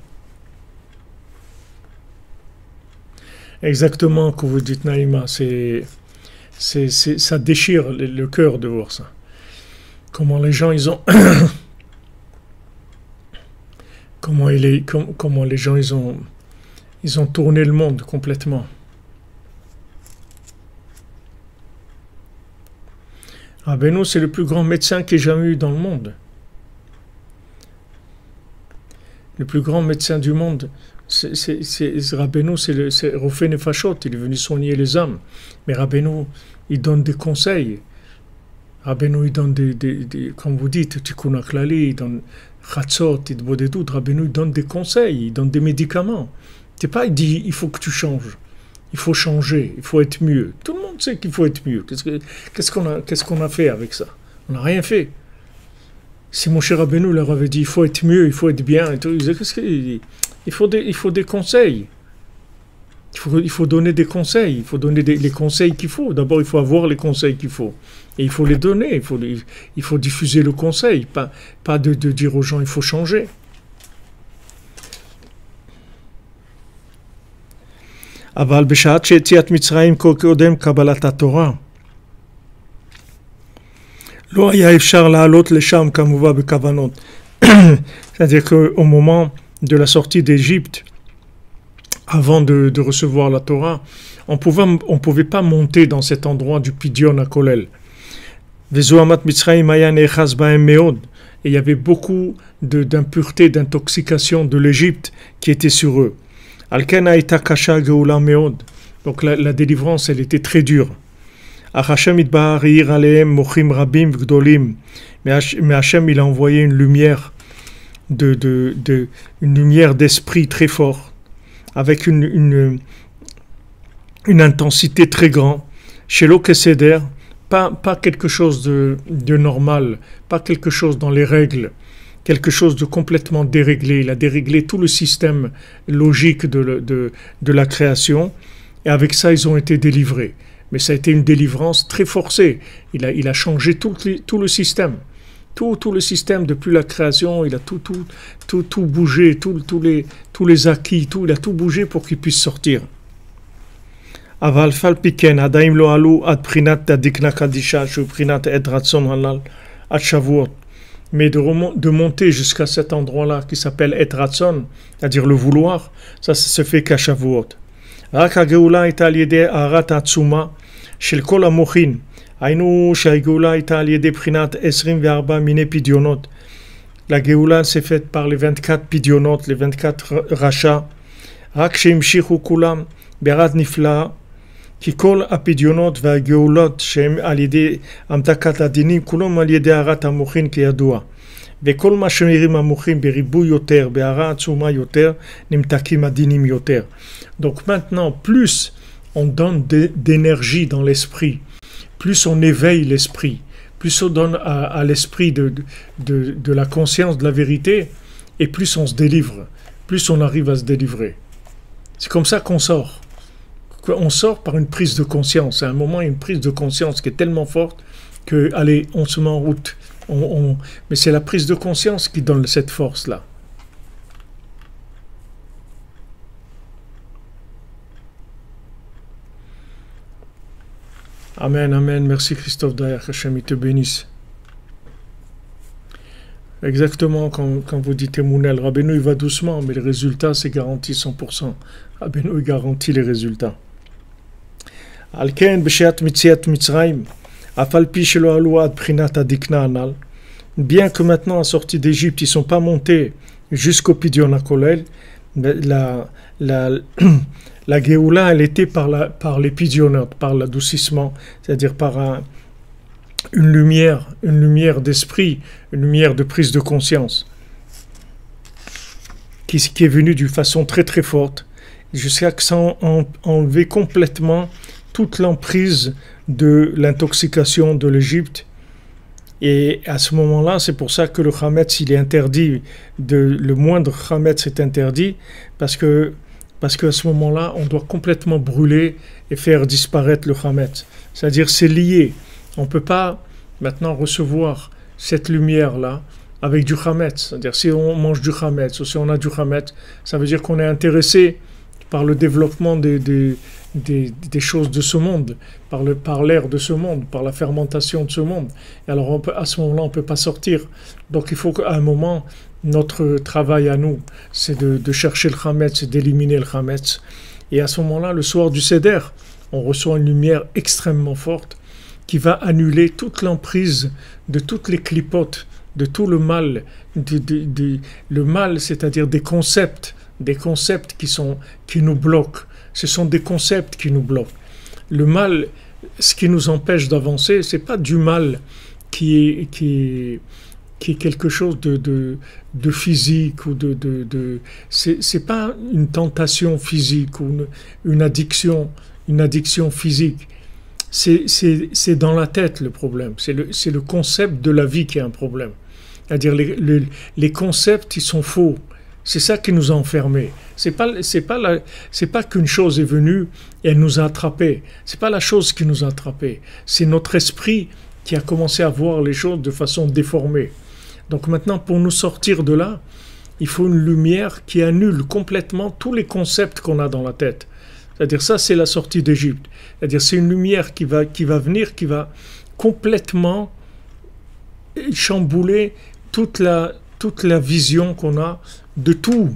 Exactement, que vous dites, Naïma, ça déchire le cœur de voir ça. Comment les gens, ils ont... comment les gens, ils ont tourné le monde complètement. Rabbeinu, c'est le plus grand médecin qu'il y ait jamais eu dans le monde. Le plus grand médecin du monde. Rabbeinu, c'est Rofé Nefashot, il est venu soigner les âmes. Mais Rabbeinu, il donne des conseils. Rabbeinu, il donne comme vous dites, Tikkun HaKlali, il donne Chatzot, Itbodedut. Rabbeinu, il donne des conseils, il donne des médicaments. C'est pas, il dit, il faut que tu changes. Il faut changer, il faut être mieux. Tout le monde sait qu'il faut être mieux. Qu'est-ce qu'on a fait avec ça? On n'a rien fait. Si mon cher Rabbeinu leur avait dit, il faut être mieux, il faut être bien, et tout, ils disaient, il faut des conseils. Il faut donner des conseils. Il faut donner les conseils qu'il faut. D'abord, il faut avoir les conseils qu'il faut. Et il faut les donner. Il faut diffuser le conseil. Pas de dire aux gens, il faut changer. אבל בשעת שיציאת מצרים קודם קבלת התורה לא היה אפשר לעלות לשם כמובן בכוונות. C'est-à-dire qu'au moment de la sortie d'Égypte, avant de recevoir la Torah, on pouvait pas monter dans cet endroit du Pidyon à Kolel. Vezoamat Mitzrayim haya nechaz bahem meod. Et il y avait beaucoup d'impureté, d'intoxication de l'Égypte qui était sur eux. Alken haïta kasha geula meod. Donc la délivrance, elle était très dure. Hashem itbahar ha'ir alehem mochim rabim v'gdolim. Mais Hashem, il a envoyé une lumière une lumière d'esprit très fort, avec une intensité très grande. Chez l'Okeseder, pas quelque chose de normal, pas quelque chose dans les règles, quelque chose de complètement déréglé. Il a déréglé tout le système logique de la création, et avec ça, ils ont été délivrés. Mais ça a été une délivrance très forcée. Il a changé tout le système. Tout le système, depuis la création, il a tout bougé, tous les acquis, il a tout bougé pour qu'il puisse sortir. Aval fal piken, adaim lo alu ad prinat dadikna kadisha, shu prinat ed ratson halal, ad shavuot. Mais de monter jusqu'à cet endroit-là qui s'appelle ed ratson, c'est-à-dire le vouloir, ça se fait qu'à Shavuot. Rak hageula est al yedei arat atzuma, shel kol hamochin. היינו שהגאולה הייתה על ידי בחינת 24 מיני פדיונות. La Géoula s'est faite par les 24 pidionotes, les 24 rachats. רק שהמשיכו כולם בערד נפלאה, כי כל הפדיונות והגאולות שהם על ידי המתקת הדינים, כולם על ידי הערת המוחין כידוע. וכל מה שמרים המוחין בריבוי יותר, בהערה עצומה יותר, נמתקים הדינים יותר. Donc maintenant, plus on donne d'énergie dans l'esprit, plus on éveille l'esprit, plus on donne à l'esprit de la conscience de la vérité, et plus on se délivre, plus on arrive à se délivrer. C'est comme ça qu'on sort. On sort par une prise de conscience. À un moment, il y a une prise de conscience qui est tellement forte que, allez, on se met en route. Mais c'est la prise de conscience qui donne cette force-là. Amen, amen. Merci Christophe Dayer, Hachem, il te bénisse. Exactement, quand vous dites Emounel, Rabbeinu il va doucement, mais le résultat c'est garanti 100%. Rabbeinu il garantit les résultats. Alken b'sheat mitziat Mitzrayim, afal pi shelo alu ad prinat adikna anal. Bien que maintenant, en sortie d'Égypte, ils ne sont pas montés jusqu'au Pidyon HaKolel, la Géoula, elle était par les pidionotes, par l'adoucissement, c'est-à-dire par une lumière d'esprit, une lumière de prise de conscience, qui est venue d'une façon très très forte, jusqu'à que ça enlevé complètement toute l'emprise de l'intoxication de l'Égypte. Et à ce moment-là, c'est pour ça que le Chametz, il est interdit, le moindre Chametz est interdit, parce qu'à ce moment-là, on doit complètement brûler et faire disparaître le Chametz. C'est-à-dire, c'est lié. On ne peut pas maintenant recevoir cette lumière-là avec du Chametz. C'est-à-dire, si on mange du Chametz ou si on a du Chametz, ça veut dire qu'on est intéressé par le développement des choses de ce monde, par l'air de ce monde, par la fermentation de ce monde. Et alors, à ce moment-là, on ne peut pas sortir. Donc, il faut qu'à un moment, notre travail à nous, c'est de chercher le Chametz, c'est d'éliminer le Chametz. Et à ce moment-là, le soir du Seder, on reçoit une lumière extrêmement forte qui va annuler toute l'emprise de toutes les clipotes, de tout le mal. Le mal, c'est-à-dire des concepts qui nous bloquent. Ce sont des concepts qui nous bloquent. Le mal, ce qui nous empêche d'avancer, c'est pas du mal qui est quelque chose de physique ou c'est pas une tentation physique ou une addiction physique. C'est dans la tête le problème. C'est le concept de la vie qui est un problème. C'est-à-dire les concepts, ils sont faux. C'est ça qui nous a enfermés. C'est pas qu'une chose est venue et elle nous a attrapés. C'est pas la chose qui nous a attrapés. C'est notre esprit qui a commencé à voir les choses de façon déformée. Donc maintenant, pour nous sortir de là, il faut une lumière qui annule complètement tous les concepts qu'on a dans la tête. C'est-à-dire ça, c'est la sortie d'Égypte. C'est-à-dire c'est une lumière qui va venir, qui va complètement chambouler toute la vision qu'on a de tout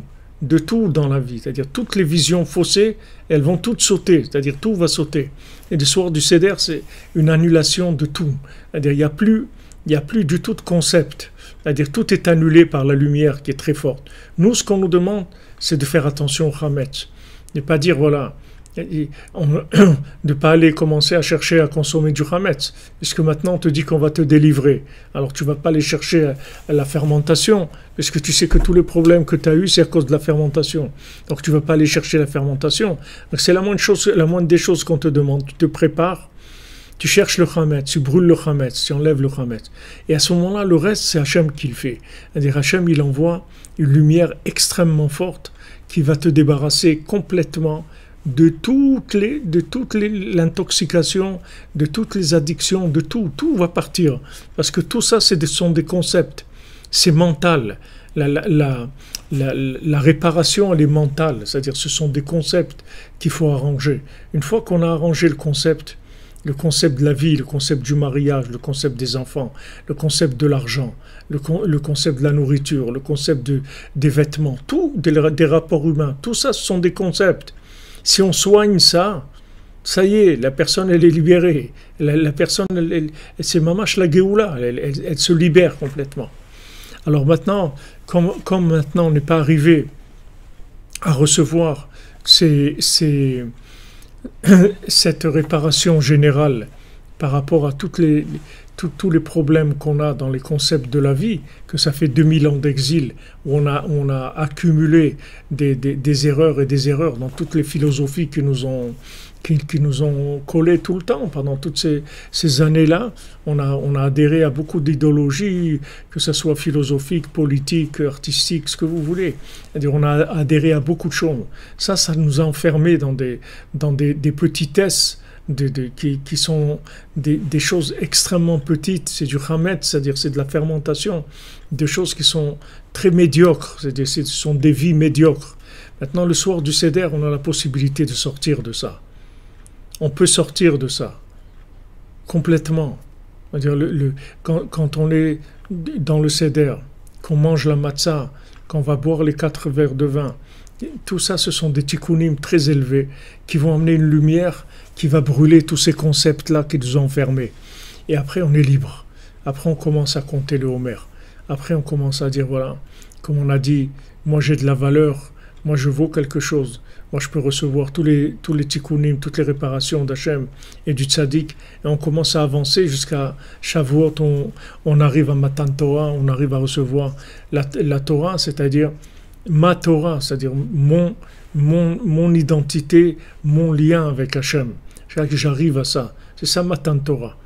dans la vie. C'est-à-dire toutes les visions faussées, elles vont toutes sauter. C'est-à-dire tout va sauter. Et le soir du Seder, c'est une annulation de tout. C'est-à-dire il n'y a plus du tout de concept. C'est-à-dire tout est annulé par la lumière qui est très forte. Nous, ce qu'on nous demande, c'est de faire attention au Chametz. Ne pas dire, voilà, de pas aller commencer à chercher à consommer du Hametz, puisque maintenant on te dit qu'on va te délivrer. Alors tu vas pas aller chercher à la fermentation, puisque tu sais que tous les problèmes que tu as eus, c'est à cause de la fermentation. Donc tu vas pas aller chercher la fermentation. Donc c'est la moindre des choses qu'on te demande. Tu te prépares, tu cherches le Hametz, tu brûles le Hametz, tu enlèves le Hametz. Et à ce moment-là, le reste, c'est Hachem qui le fait. C'est-à-dire Hachem, il envoie une lumière extrêmement forte qui va te débarrasser complètement de toute l'intoxication, de toutes les addictions, de tout va partir. Parce que tout ça, sont des concepts. C'est mental. La réparation, elle est mentale. C'est-à-dire, ce sont des concepts qu'il faut arranger. Une fois qu'on a arrangé le concept de la vie, le concept du mariage, le concept des enfants, le concept de l'argent, le concept de la nourriture, le concept des vêtements, tout, des rapports humains, tout ça, ce sont des concepts. Si on soigne ça, ça y est, la personne, elle est libérée. La personne, c'est mamash la Géoula, elle se libère complètement. Alors maintenant, comme maintenant on n'est pas arrivé à recevoir cette réparation générale par rapport à tous les problèmes qu'on a dans les concepts de la vie, que ça fait 2000 ans d'exil, où on a accumulé des erreurs et des erreurs dans toutes les philosophies qui nous ont collé tout le temps. Pendant toutes ces années-là, on a adhéré à beaucoup d'idéologies, que ce soit philosophique, politique, artistique, ce que vous voulez. C'est-à-dire, on a adhéré à beaucoup de choses. Ça nous a enfermés dans des petitesses qui sont des choses extrêmement petites. C'est du Hametz, c'est-à-dire c'est de la fermentation, des choses qui sont très médiocres, c'est-à-dire ce sont des vies médiocres. Maintenant, le soir du Seder, on a la possibilité de sortir de ça. On peut sortir de ça complètement. C'est-à-dire quand on est dans le Seder, qu'on mange la matzah, qu'on va boire les 4 verres de vin, tout ça, ce sont des tikkunim très élevés qui vont amener une lumière qui va brûler tous ces concepts-là qui nous ont enfermés. Et après, on est libre. Après, on commence à compter le Homer. Après, on commence à dire, voilà, comme on a dit, moi j'ai de la valeur, moi je vaux quelque chose. Moi, je peux recevoir tous les tikkunim, toutes les réparations d'Hachem et du tzaddik. Et on commence à avancer jusqu'à Shavuot. On arrive à Matan Torah, on arrive à recevoir la Torah, c'est-à-dire ma Torah, c'est-à-dire mon identité, mon lien avec Hachem. J'arrive à ça. C'est ça ma Torah.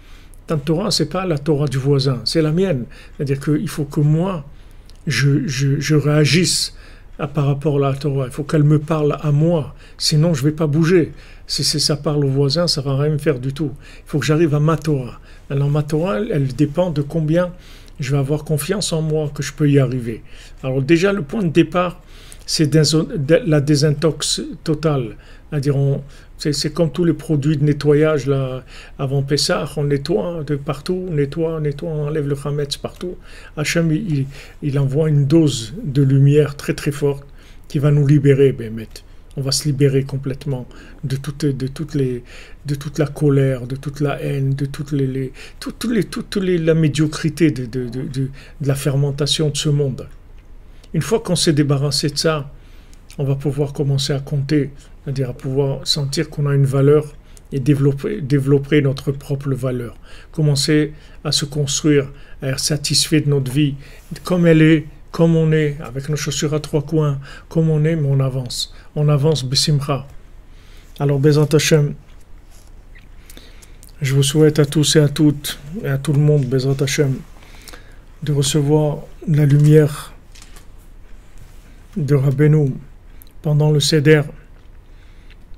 Ta Torah, c'est pas la Torah du voisin, c'est la mienne. C'est-à-dire qu'il faut que moi, je réagisse par rapport à la Torah. Il faut qu'elle me parle à moi. Sinon, je ne vais pas bouger. Si ça parle au voisin, ça ne va rien me faire du tout. Il faut que j'arrive à ma Torah. Alors ma Torah, elle dépend de combien je vais avoir confiance en moi que je peux y arriver. Alors déjà, le point de départ, c'est la désintox totale. C'est-à-dire, c'est comme tous les produits de nettoyage là, avant Pessah, on nettoie de partout, on nettoie, on enlève le Hametz partout. Hachem, il envoie une dose de lumière très très forte qui va nous libérer, Bémet. On va se libérer complètement de toute la colère, de toute la haine, de toute la médiocrité de la fermentation de ce monde. Une fois qu'on s'est débarrassé de ça, on va pouvoir commencer à compter, c'est-à-dire à pouvoir sentir qu'on a une valeur et développer notre propre valeur. Commencer à se construire, à être satisfait de notre vie, comme elle est, comme on est, avec nos chaussures à 3 coins, comme on est, mais on avance. On avance, Bessimcha. Alors, Bezat Hashem, je vous souhaite à tous et à toutes, et à tout le monde, Bezat Hashem, de recevoir la lumière de Rabbeinu pendant le Seder.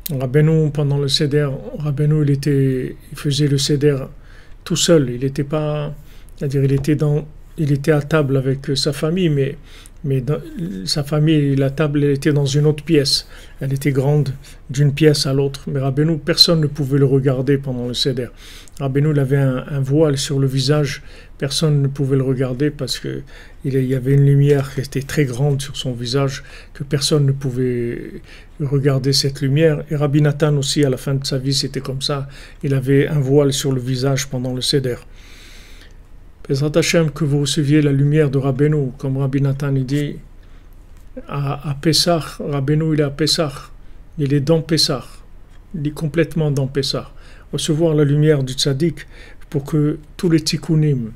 Rabbeinu, pendant le Seder, Rabbeinu, il faisait le Seder tout seul. Il n'était pas, c'est-à-dire il était à table avec sa famille, mais sa famille, la table, elle était dans une autre pièce. Elle était grande d'une pièce à l'autre. Mais Rabbeinu, personne ne pouvait le regarder pendant le Seder. Rabbeinu, il avait un voile sur le visage. Personne ne pouvait le regarder parce qu'il y avait une lumière qui était très grande sur son visage, que personne ne pouvait regarder cette lumière. Et Rabbi Nathan aussi, à la fin de sa vie, c'était comme ça. Il avait un voile sur le visage pendant le Seder. Bezrat Hashem, que vous receviez la lumière de Rabbeinu, comme Rabbi Nathan il dit, à Pessah, Rabbeinu il est à Pessah, il est dans Pessah. complètement dans Pessah. Recevoir la lumière du tzaddik pour que tous les tikkunim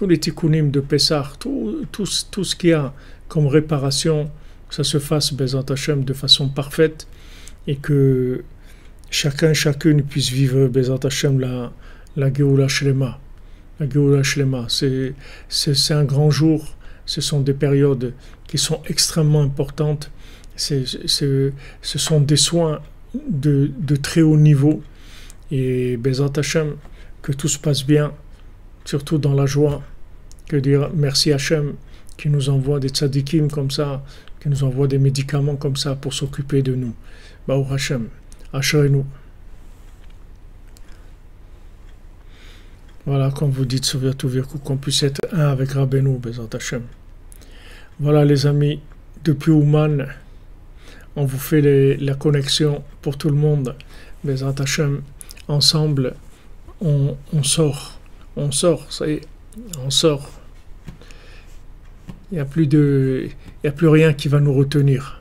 de Pessah, tout ce qu'il y a comme réparation, ça se fasse Bezat Hashem de façon parfaite et que chacune puisse vivre Bezat Hashem la Geoula Shlema. La Geoula Shlema, c'est un grand jour, ce sont des périodes qui sont extrêmement importantes, ce sont des soins de très haut niveau et Bezat Hashem, que tout se passe bien, surtout dans la joie, que dire merci Hashem qui nous envoie des tzadikim comme ça, qui nous envoie des médicaments comme ça pour s'occuper de nous. Baruch Hashem, Ashrenu. Voilà, comme vous dites, Soviatovirku, qu'on puisse être un avec Rabbeinu, Bezat Hashem. Voilà les amis, depuis Ouman, on vous fait la connexion pour tout le monde, Bezat Hashem. Ensemble, on sort, ça y est, on sort. Il n'y a plus rien qui va nous retenir.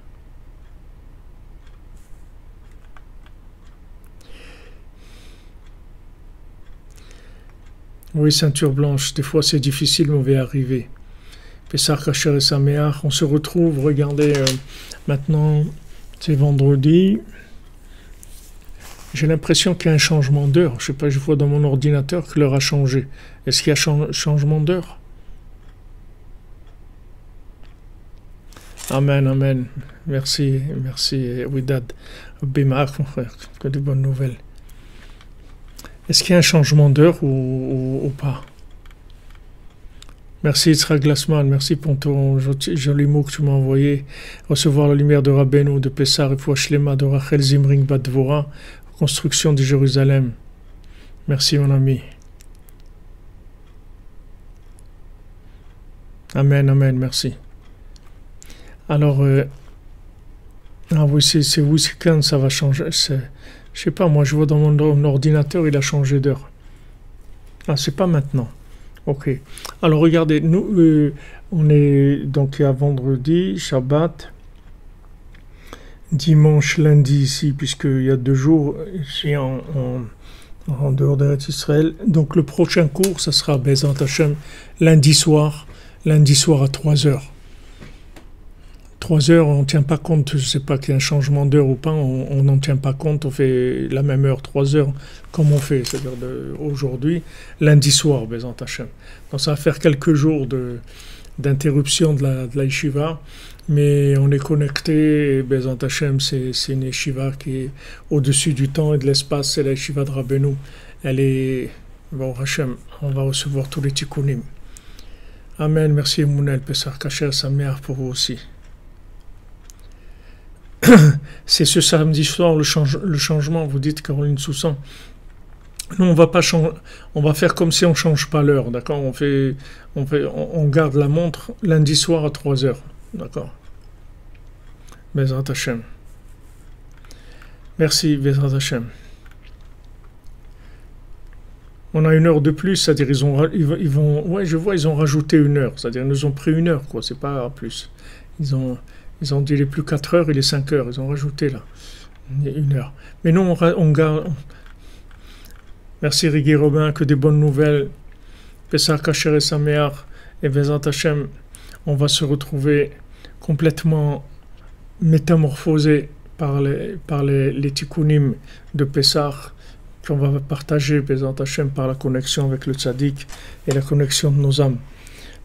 Oui, ceinture blanche, des fois c'est difficile, mais on va y arriver. Pessah Kasher et Sameach, on se retrouve, regardez, maintenant, c'est vendredi. J'ai l'impression qu'il y a un changement d'heure. Je sais pas, je vois dans mon ordinateur que l'heure a changé. Est-ce qu'il y a changement d'heure? Amen, amen. Merci, Widad. Bimak, mon frère, que de bonnes nouvelles. Est-ce qu'il y a un changement d'heure ou pas? Merci Yitzhak Glassman, merci pour ton joli mot que tu m'as envoyé. Recevoir la lumière de Rabbeinu, de Pessah, Refoua Shlema, de Rachel Zimring Bat Dvorah, construction de Jérusalem. Merci mon ami. Amen, amen, merci. Alors, ah oui, c'est week-end, ça va changer. Je sais pas, moi je vois dans mon ordinateur, il a changé d'heure. Ah, c'est pas maintenant. Ok. Alors regardez, nous, on est donc à vendredi, Shabbat, dimanche, lundi ici, puisqu'il y a 2 jours ici en dehors d'Eretz Israël. Donc le prochain cours, ça sera Bezat Hashem, lundi soir à 3h. 3h, on ne tient pas compte, je ne sais pas qu'il y a un changement d'heure ou pas, on n'en tient pas compte, on fait la même heure, 3h, comme on fait, c'est-à-dire aujourd'hui, lundi soir, Bezat Hashem. Donc ça va faire quelques jours d'interruption de la yeshiva, mais on est connecté, et Bezat Hashem, c'est une yeshiva qui est au-dessus du temps et de l'espace, c'est la yeshiva de Rabbeinu. Elle est, bon Hashem, on va recevoir tous les tikkunim. Amen, merci Mounel, Pessah Kasher, Sameach pour vous aussi. C'est ce samedi soir le changement, vous dites Caroline Soussan. Nous, on va pas changer, on va faire comme si on change pas l'heure, d'accord? On garde la montre lundi soir à 3h, d'accord? Bezrat Hashem. Merci, Bezrat Hashem. On a 1 heure de plus, c'est-à-dire ils vont, ouais, je vois, ils ont rajouté 1 heure, c'est-à-dire ils nous ont pris 1 heure, quoi, c'est pas plus. Ils ont dit il est plus 4 heures, il est 5 heures. Ils ont rajouté là 1 heure. Mais nous, on garde. Merci Rigui Robin, que des bonnes nouvelles. Pessah Kasher et Sameach et Bezat Hashem, on va se retrouver complètement métamorphosés par les tikkunim de Pessah qu'on va partager Bezat Hashem par la connexion avec le tzaddik et la connexion de nos âmes.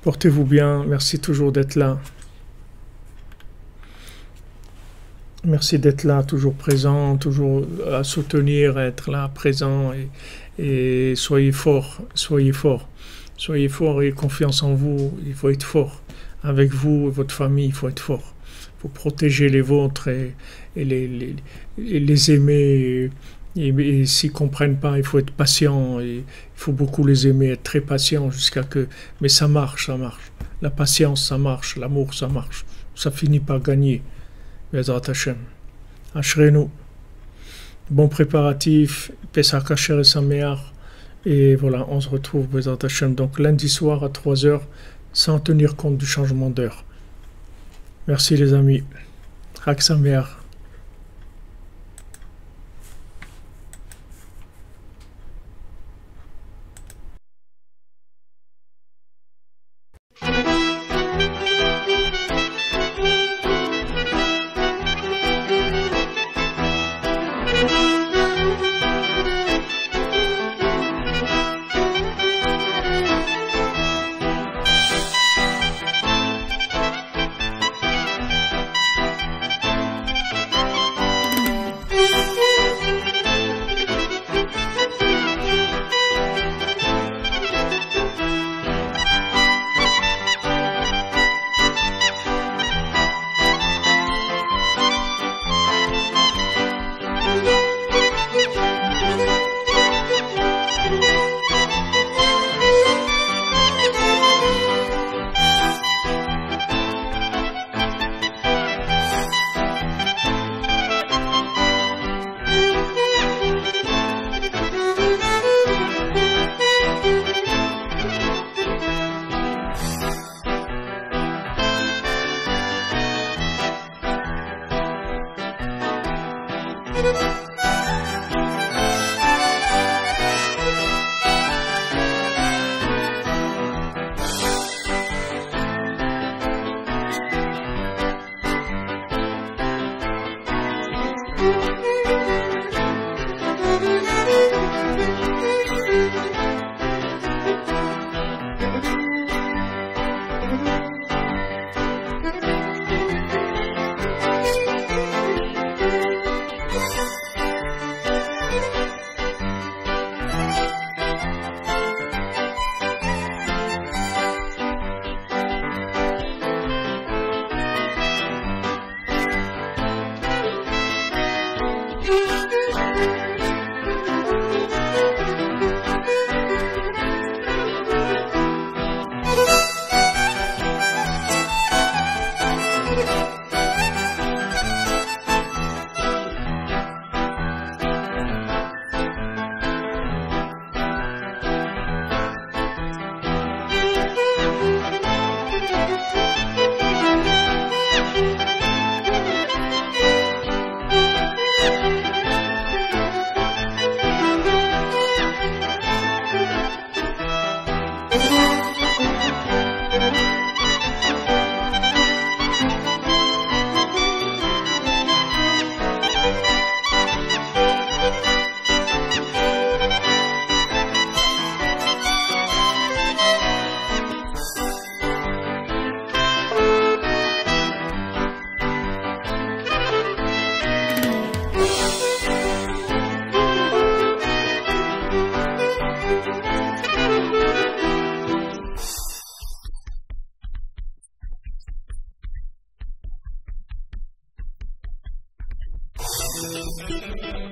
Portez-vous bien. Merci toujours d'être là. Merci d'être là, toujours présent, toujours à soutenir, à être là, présent et soyez forts, soyez forts. Soyez forts et confiance en vous, il faut être fort. Avec vous et votre famille, il faut être fort. Il faut protéger les vôtres et les aimer. Et s'ils ne comprennent pas, il faut être patient. Et il faut beaucoup les aimer, être très patient jusqu'à que... Mais ça marche, ça marche. La patience, ça marche. L'amour, ça marche. Ça finit par gagner. Bezrat Hashem. Ashrenu. Bon préparatif, Pessah Kasher et Sameach. Et voilà, on se retrouve Bezrat Hashem. Donc lundi soir à 3h, sans tenir compte du changement d'heure. Merci les amis. Chag Sameach. Thank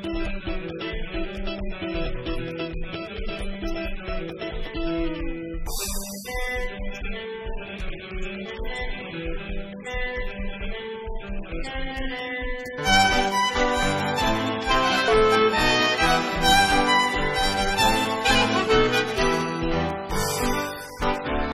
you.